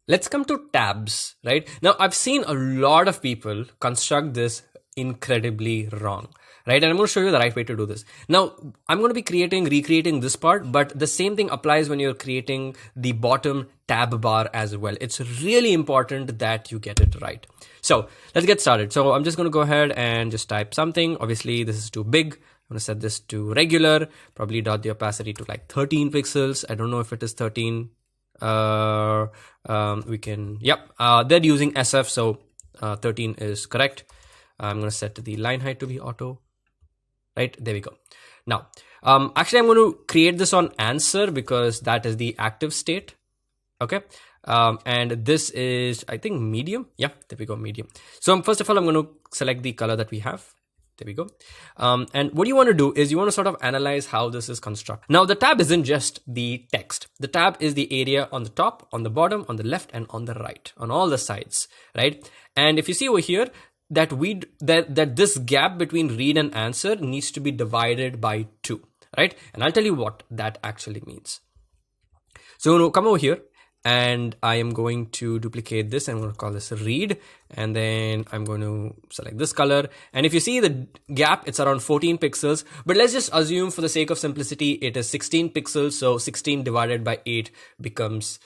Let's come to tabs, right? Now I've seen a lot of people construct this incredibly wrong, right? And I'm going to show you the right way to do this. Now, I'm going to be recreating this part, but the same thing applies when you're creating the bottom tab bar as well. It's really important that you get it right. So let's get started. So I'm just going to go ahead and just type something. Obviously, this is too big. I'm going to set this to regular, probably dot the opacity to like 13 pixels. I don't know if it is 13. We can, yep, they're using SF, so 13 is correct. I'm going to set the line height to be auto. Right, there we go. Now, actually, I'm going to create this on answer because that is the active state. Okay. And this is, I think, medium. Yeah, there we go, medium. So first of all, I'm going to select the color that we have. There we go. And what you want to do is you want to sort of analyze how this is constructed. Now, the tab isn't just the text. The tab is the area on the top, on the bottom, on the left, and on the right, on all the sides, right? And if you see over here, that this gap between read and answer needs to be divided by 2, right? And I'll tell you what that actually means. So I'm going to come over here and I am going to duplicate this. I'm going to call this read, and then I'm going to select this color. And if you see the gap, it's around 14 pixels, but let's just assume for the sake of simplicity, it is 16 pixels. So 16 divided by 2 becomes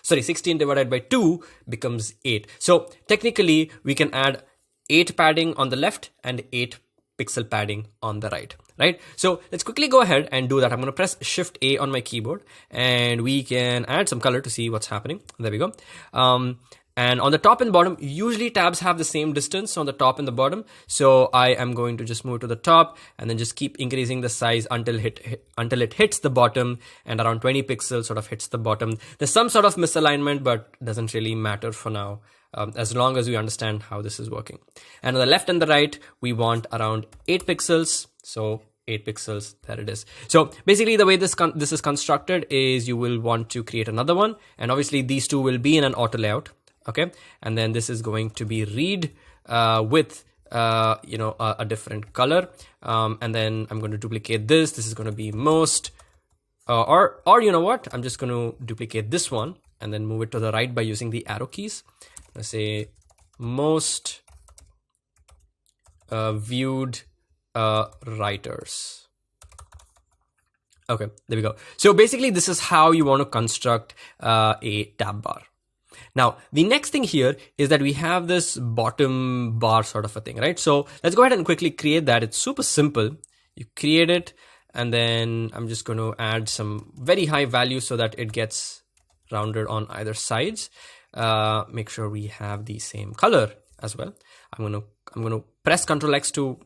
8. So technically we can add 8 padding on the left and 8 pixel padding on the right, right? So let's quickly go ahead and do that. I'm going to press Shift A on my keyboard and we can add some color to see what's happening. There we go. And on the top and bottom, usually tabs have the same distance on the top and the bottom. So I am going to just move to the top and then just keep increasing the size until it hits the bottom, and around 20 pixels sort of hits the bottom. There's some sort of misalignment, but doesn't really matter for now. As long as we understand how this is working. And on the left and the right, we want around 8 pixels. So 8 pixels, there it is. So basically the way this is constructed is you will want to create another one. And obviously these two will be in an auto layout. Okay. And then this is going to be read with a different color. And then I'm going to duplicate this. This is going to be most, or you know what? I'm just going to duplicate this one and then move it to the right by using the arrow keys. let's say most viewed writers. Okay, there we go. So basically this is how you want to construct a tab bar. Now, the next thing here is that we have this bottom bar sort of a thing, right? So let's go ahead and quickly create that. It's super simple. You create it, and then I'm just going to add some very high value so that it gets rounded on either sides. Make sure we have the same color as well. I'm going to press Ctrl X to,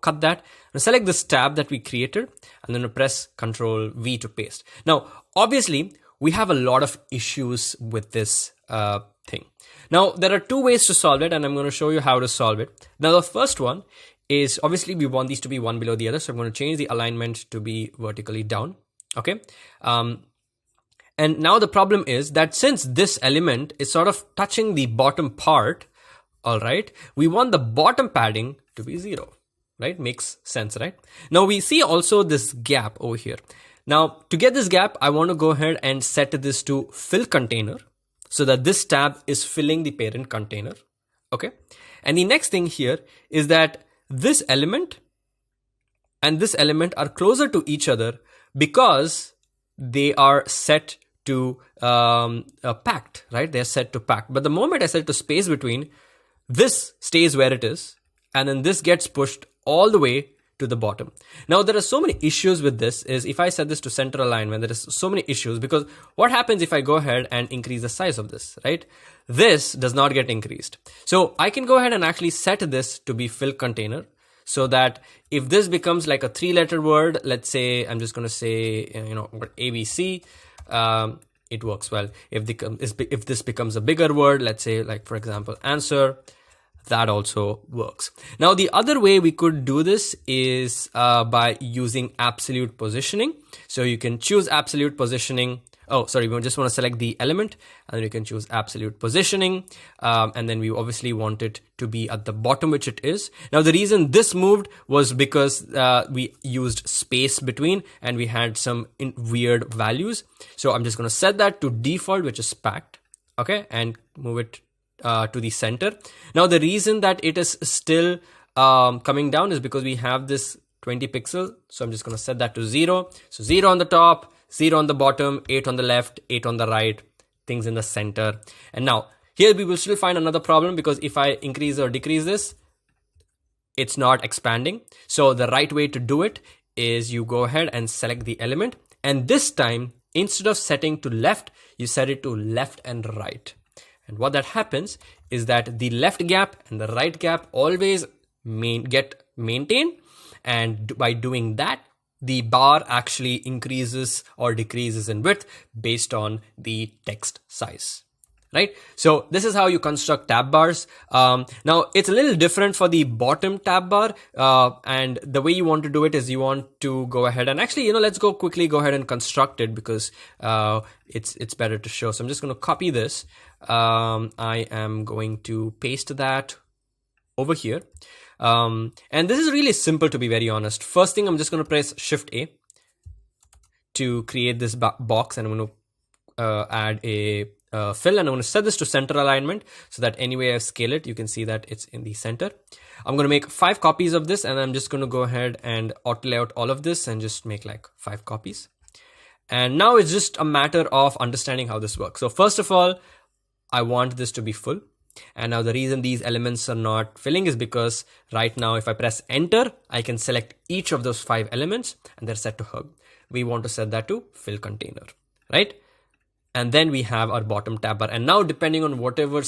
cut that, and select this tab that we created, and then press Ctrl V to paste. Now, obviously, we have a lot of issues with this thing. Now, there are two ways to solve it, and I'm going to show you how to solve it. Now, the first one is, obviously, we want these to be one below the other, so I'm going to change the alignment to be vertically down. Okay. And now the problem is that since this element is sort of touching the bottom part, all right, we want the bottom padding to be 0, right? Makes sense, right? Now we see also this gap over here. Now to get this gap, I want to go ahead and set this to fill container so that this tab is filling the parent container. Okay. And the next thing here is that this element and this element are closer to each other because they are set to packed, right? They're set to packed. But the moment I set to space between, this stays where it is, and then this gets pushed all the way to the bottom. Now, there are so many issues with this. Is if I set this to center alignment, there is so many issues, because what happens if I go ahead and increase the size of this, right? This does not get increased. So I can go ahead and actually set this to be fill container, so that if this becomes like a 3-letter word, let's say, I'm just going to say, ABC, it works well. If this becomes a bigger word, let's say, like, for example, answer, that also works. Now, the other way we could do this is by using absolute positioning. So you can choose absolute positioning. Oh, sorry, we just want to select the element, and then you can choose absolute positioning. And then we obviously want it to be at the bottom, which it is. Now, the reason this moved was because we used space between, and we had some weird values. So I'm just going to set that to default, which is packed. Okay, and move it to the center. Now, the reason that it is still coming down is because we have this 20 pixel. So I'm just going to set that to 0. So 0 on the top, 0 on the bottom, 8 on the left, 8 on the right, things in the center. And now here we will still find another problem, because if I increase or decrease this, it's not expanding. So the right way to do it is you go ahead and select the element. And this time, instead of setting to left, you set it to left and right. And what that happens is that the left gap and the right gap always get maintained. And by doing that, the bar actually increases or decreases in width based on the text size, right? So this is how you construct tab bars. Now it's a little different for the bottom tab bar. And the way you want to do it is you want to go ahead and actually, let's go ahead and construct it, because it's better to show. So I'm just going to copy this. I am going to paste that over here. And this is really simple, to be very honest. First thing, I'm just going to press Shift A to create this box, and I'm going to add a fill, and I'm going to set this to center alignment, so that any way I scale it, you can see that it's in the center. I'm going to make 5 copies of this, and I'm just going to go ahead and auto layout all of this and just make like 5 copies. And now it's just a matter of understanding how this works. So first of all, I want this to be full. And now the reason these elements are not filling is because right now, if I press enter, I can select each of those 5 elements, and they're set to hug. We want to set that to fill container, right? And then we have our bottom tab bar. And now, depending on whatever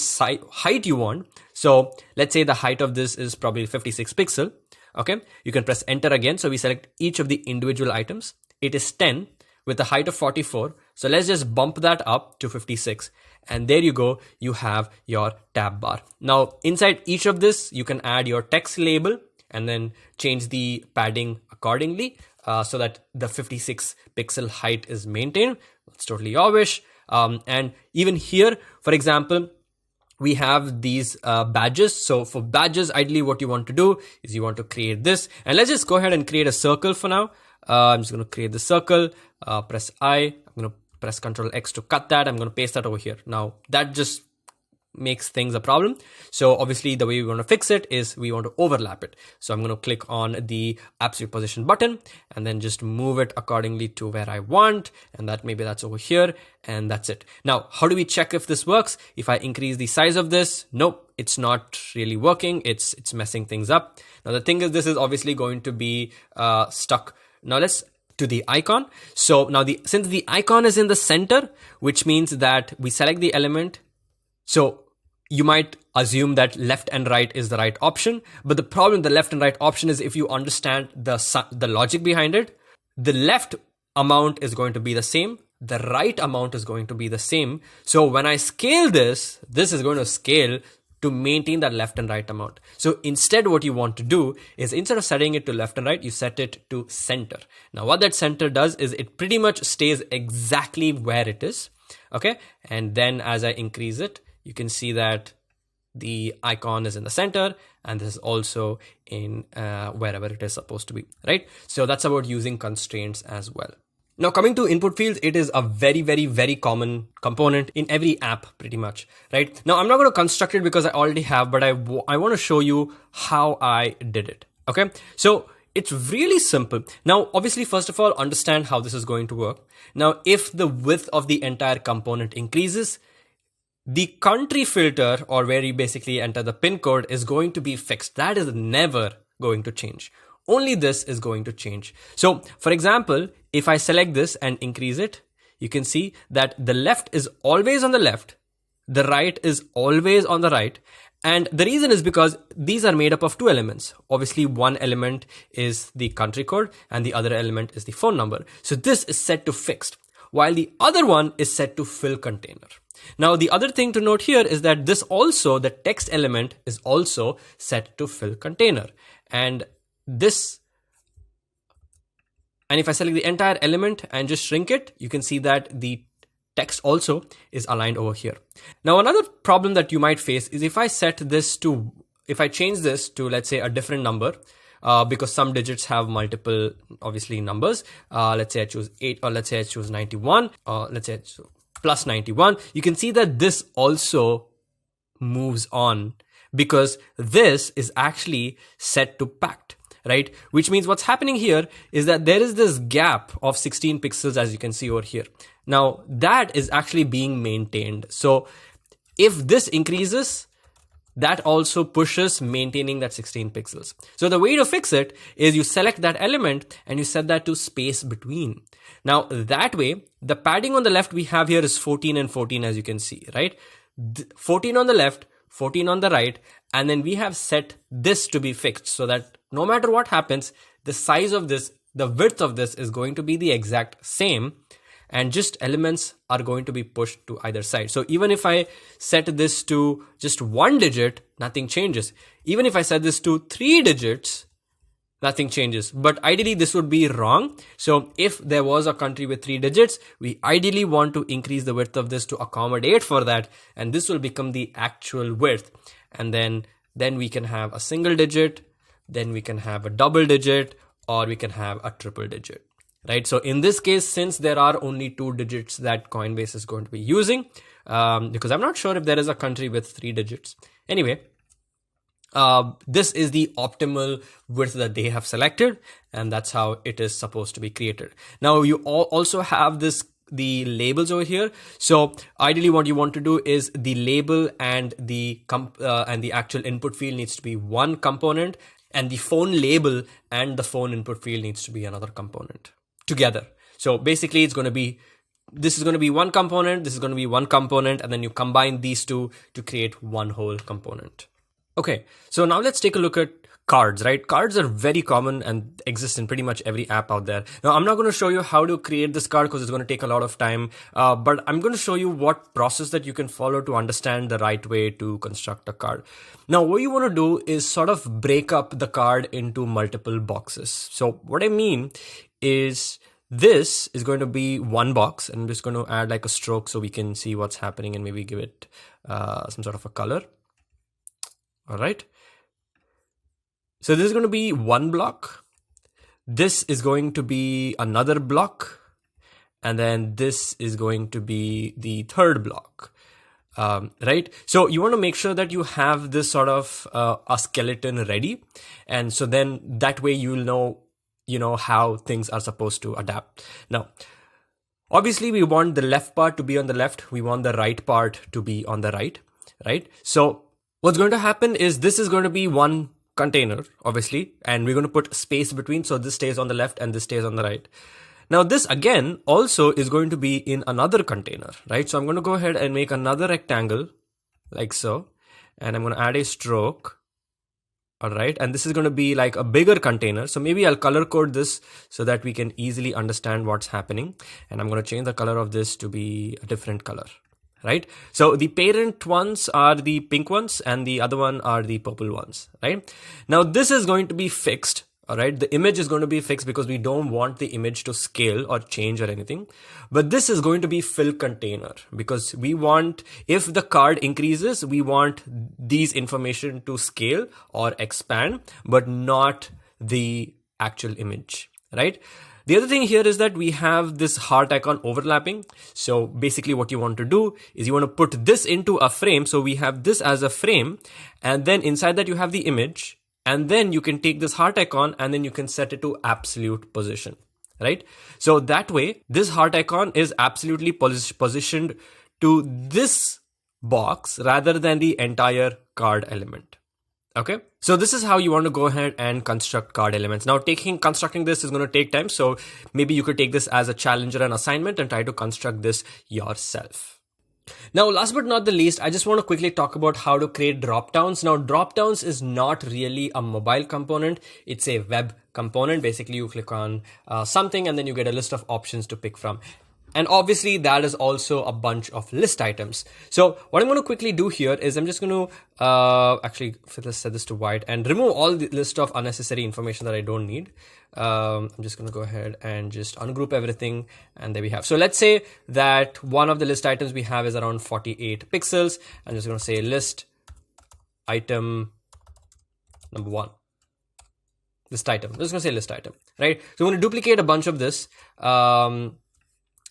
height you want, so let's say the height of this is probably 56 pixel. Okay, you can press enter again. So we select each of the individual items. It is 10 with a height of 44. So let's just bump that up to 56. And there you go, you have your tab bar. Now, inside each of this, you can add your text label and then change the padding accordingly, so that the 56 pixel height is maintained. It's totally your wish. And even here, for example, we have these badges. So for badges, ideally what you want to do is you want to create this. And let's just go ahead and create a circle for now. I'm just going to create the circle, press I. I'm going to press Ctrl X to cut that. I'm going to paste that over here. Now that just makes things a problem. So obviously the way we want to fix it is we want to overlap it. So I'm going to click on the absolute position button and then just move it accordingly to where I want. And that maybe that's over here, and that's it. Now, how do we check if this works? If I increase the size of this, nope, it's not really working. It's messing things up. Now the thing is, this is obviously going to be stuck. Now let's to the icon. So now since the icon is in the center, which means that we select the element. So you might assume that left and right is the right option, but the problem with the left and right option is if you understand the logic behind it, the left amount is going to be the same, the right amount is going to be the same. So when I scale this is going to scale to maintain that left and right amount. So instead what you want to do is, instead of setting it to left and right, you set it to center. Now what that center does is it pretty much stays exactly where it is. Okay. And then as I increase it, you can see that the icon is in the center, and this is also in wherever it is supposed to be, right? So that's about using constraints as well. Now coming to input fields, it is a very, very, very common component in every app pretty much, right? Now I'm not going to construct it because I already have, but I want to show you how I did it. Okay. So it's really simple. Now, obviously, first of all, understand how this is going to work. Now, if the width of the entire component increases, the country filter, or where you basically enter the pin code, is going to be fixed. That is never going to change. Only this is going to change. So for example, if I select this and increase it, you can see that the left is always on the left. The right is always on the right. And the reason is because these are made up of two elements. Obviously, one element is the country code and the other element is the phone number. So this is set to fixed, while the other one is set to fill container. Now, the other thing to note here is that this also, the text element is also set to fill container. And if I select the entire element and just shrink it, you can see that the text also is aligned over here. Now, another problem that you might face is if I change this to, let's say, a different number, because some digits have multiple, obviously, numbers. Let's say I choose 8, or let's say I choose 91, or let's say I choose plus 91. You can see that this also moves on because this is actually set to packed, right? Which means what's happening here is that there is this gap of 16 pixels, as you can see over here. Now that is actually being maintained. So if this increases, that also pushes maintaining that 16 pixels. So the way to fix it is you select that element and you set that to space between. Now that way, the padding on the left we have here is 14 and 14, as you can see, right? 14 on the left, 14 on the right, and then we have set this to be fixed so that no matter what happens, the size of this, the width of this is going to be the exact same, and just elements are going to be pushed to either side. So even if I set this to just 1 digit, nothing changes. Even if I set this to 3 digits, nothing changes. But ideally this would be wrong. So if there was a country with 3 digits, we ideally want to increase the width of this to accommodate for that. And this will become the actual width. And then we can have a single digit, then we can have a double digit, or we can have a triple digit. Right. So in this case, since there are only 2 digits that Coinbase is going to be using, because I'm not sure if there is a country with 3 digits. Anyway, this is the optimal width that they have selected, and that's how it is supposed to be created. Now you also have the labels over here. So ideally what you want to do is the label and the actual input field needs to be one component, and the phone label and the phone input field needs to be another component together. So basically this is going to be one component, this is going to be one component, and then you combine these two to create one whole component. Okay, so now let's take a look at cards, right? Cards are very common and exist in pretty much every app out there. Now, I'm not going to show you how to create this card because it's going to take a lot of time, but I'm going to show you what process that you can follow to understand the right way to construct a card. Now, what you want to do is sort of break up the card into multiple boxes. So what I mean is this is going to be one box, and I'm just going to add like a stroke so we can see what's happening and maybe give it some sort of a color. All right. So this is going to be one block. This is going to be another block. And then this is going to be the third block. right? So you want to make sure that you have this sort of a skeleton ready. And so then that way you'll know how things are supposed to adapt. Now, obviously we want the left part to be on the left. We want the right part to be on the right, right? So what's going to happen is this is going to be one container, obviously, and we're going to put space between. So this stays on the left and this stays on the right. Now this again also is going to be in another container, right? So I'm going to go ahead and make another rectangle like so, and I'm going to add a stroke. All right. And this is going to be like a bigger container. So maybe I'll color code this so that we can easily understand what's happening. And I'm going to change the color of this to be a different color, right? So the parent ones are the pink ones and the other one are the purple ones, right? Now this is going to be fixed. All right, the image is going to be fixed because we don't want the image to scale or change or anything. But this is going to be fill container because we want, if the card increases, we want these information to scale or expand, but not the actual image, right? The other thing here is that we have this heart icon overlapping. So basically what you want to do is you want to put this into a frame. So we have this as a frame, and then inside that you have the image. And then you can take this heart icon and then you can set it to absolute position, right? So that way, this heart icon is absolutely positioned to this box rather than the entire card element. Okay, so this is how you want to go ahead and construct card elements. Now constructing this is going to take time. So maybe you could take this as a challenge or an assignment and try to construct this yourself. Now, last but not the least, I just want to quickly talk about how to create dropdowns. Now, dropdowns is not really a mobile component. It's a web component. Basically, you click on something and then you get a list of options to pick from. And obviously that is also a bunch of list items. So what I'm going to quickly do here is I'm just going to actually let's set this to white and remove all the list of unnecessary information that I don't need. I'm just going to go ahead and just ungroup everything. And there we have. So let's say that one of the list items we have is around 48 pixels. I'm just going to say list item number 1. List item. I'm just going to say list item, right? So I'm going to duplicate a bunch of this.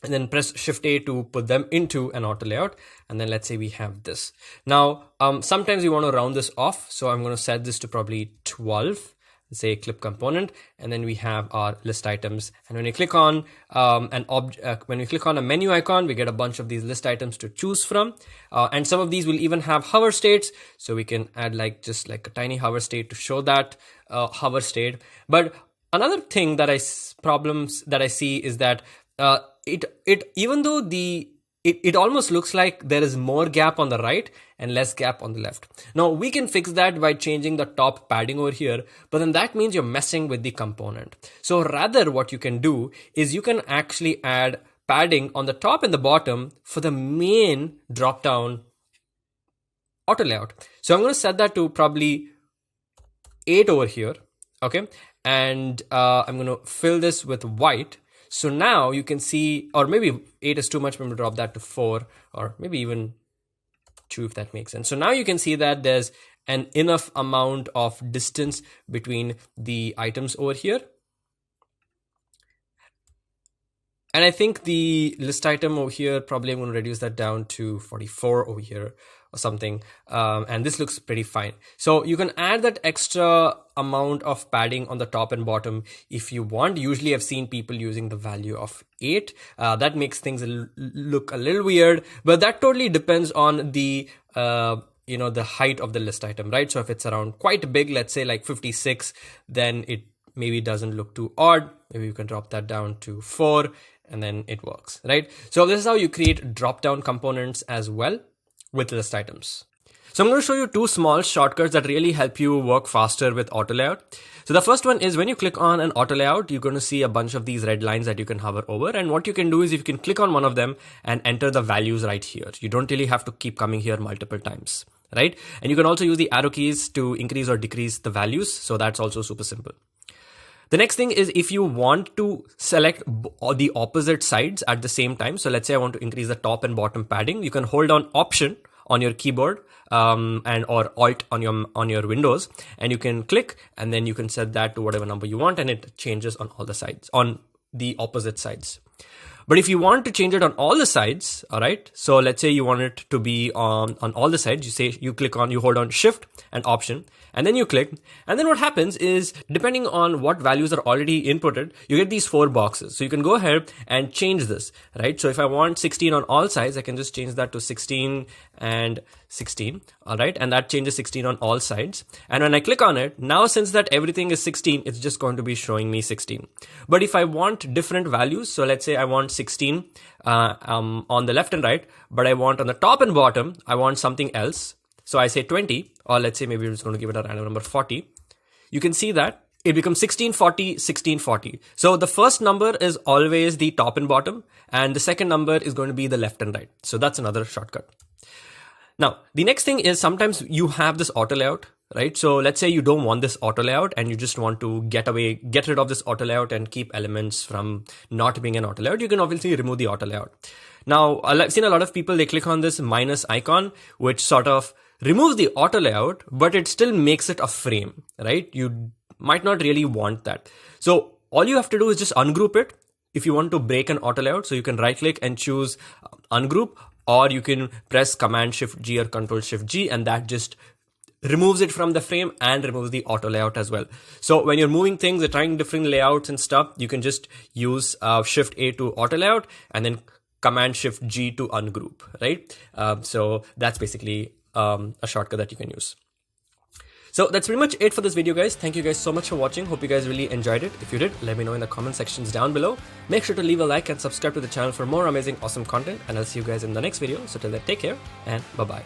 And then press Shift A to put them into an auto layout. And then let's say we have this. Now, sometimes we want to round this off. So I'm going to set this to probably 12, say clip component. And then we have our list items. And when you click on when we click on a menu icon, we get a bunch of these list items to choose from. And some of these will even have hover states. So we can add just like a tiny hover state to show that hover state. But another thing that problems that I see is that even though it almost looks like there is more gap on the right and less gap on the left. Now we can fix that by changing the top padding over here, but then that means you're messing with the component. So rather what you can do is you can actually add padding on the top and the bottom for the main drop down auto layout. So I'm going to set that to probably 8 over here. Okay. And I'm going to fill this with white. So now you can see, or maybe 8 is too much, I'm going to drop that to 4 or maybe even 2 if that makes sense. So now you can see that there's an enough amount of distance between the items over here. And I think the list item over here, probably I'm going to reduce that down to 44 over here or something. And this looks pretty fine. So you can add that extra amount of padding on the top and bottom if you want. Usually I've seen people using the value of 8. That makes things look a little weird, but that totally depends on the the height of the list item, right? So if it's around quite big, let's say like 56, then it maybe doesn't look too odd. Maybe you can drop that down to 4 and then it works, right? So this is how you create drop-down components as well with list items. So I'm going to show you 2 small shortcuts that really help you work faster with auto layout. So the first one is when you click on an auto layout, you're going to see a bunch of these red lines that you can hover over. And what you can do is if you can click on one of them and enter the values right here. You don't really have to keep coming here multiple times, right? And you can also use the arrow keys to increase or decrease the values. So that's also super simple. The next thing is if you want to select the opposite sides at the same time. So let's say I want to increase the top and bottom padding. You can hold down Option on your keyboard or Alt on your Windows, and you can click and then you can set that to whatever number you want, and it changes on all the sides, on the opposite sides. But if you want to change it on all the sides, all right, so let's say you want it to be on all the sides, you hold on Shift and Option, and then you click, and then what happens is, depending on what values are already inputted, you get these 4 boxes. So you can go ahead and change this, right? So if I want 16 on all sides, I can just change that to 16 and 16, all right, and that changes 16 on all sides. And when I click on it, now since that everything is 16, it's just going to be showing me 16. But if I want different values, so let's say I want 16 on the left and right, but I want on the top and bottom, I want something else. So I say 20, or let's say maybe we're just going to give it a random number 40. You can see that it becomes 1640, 1640. So the first number is always the top and bottom, and the second number is going to be the left and right. So that's another shortcut. Now, the next thing is sometimes you have this auto layout, right? So let's say you don't want this auto layout and you just want to get rid of this auto layout and keep elements from not being an auto layout. You can obviously remove the auto layout. Now, I've seen a lot of people, they click on this minus icon, which sort of removes the auto layout, but it still makes it a frame, right? You might not really want that. So all you have to do is just ungroup it. If you want to break an auto layout, so you can right click and choose ungroup, or you can press Command Shift G or Control Shift G, and that just removes it from the frame and removes the auto layout as well. So when you're moving things, you're trying different layouts and stuff, you can just use Shift A to auto layout and then Command Shift G to ungroup, right? So that's basically a shortcut that you can use. So that's pretty much it for this video, guys. Thank you guys so much for watching. Hope you guys really enjoyed it. If you did, let me know in the comment sections down below. Make sure to leave a like and subscribe to the channel for more amazing, awesome content. And I'll see you guys in the next video. So till then, take care and bye-bye.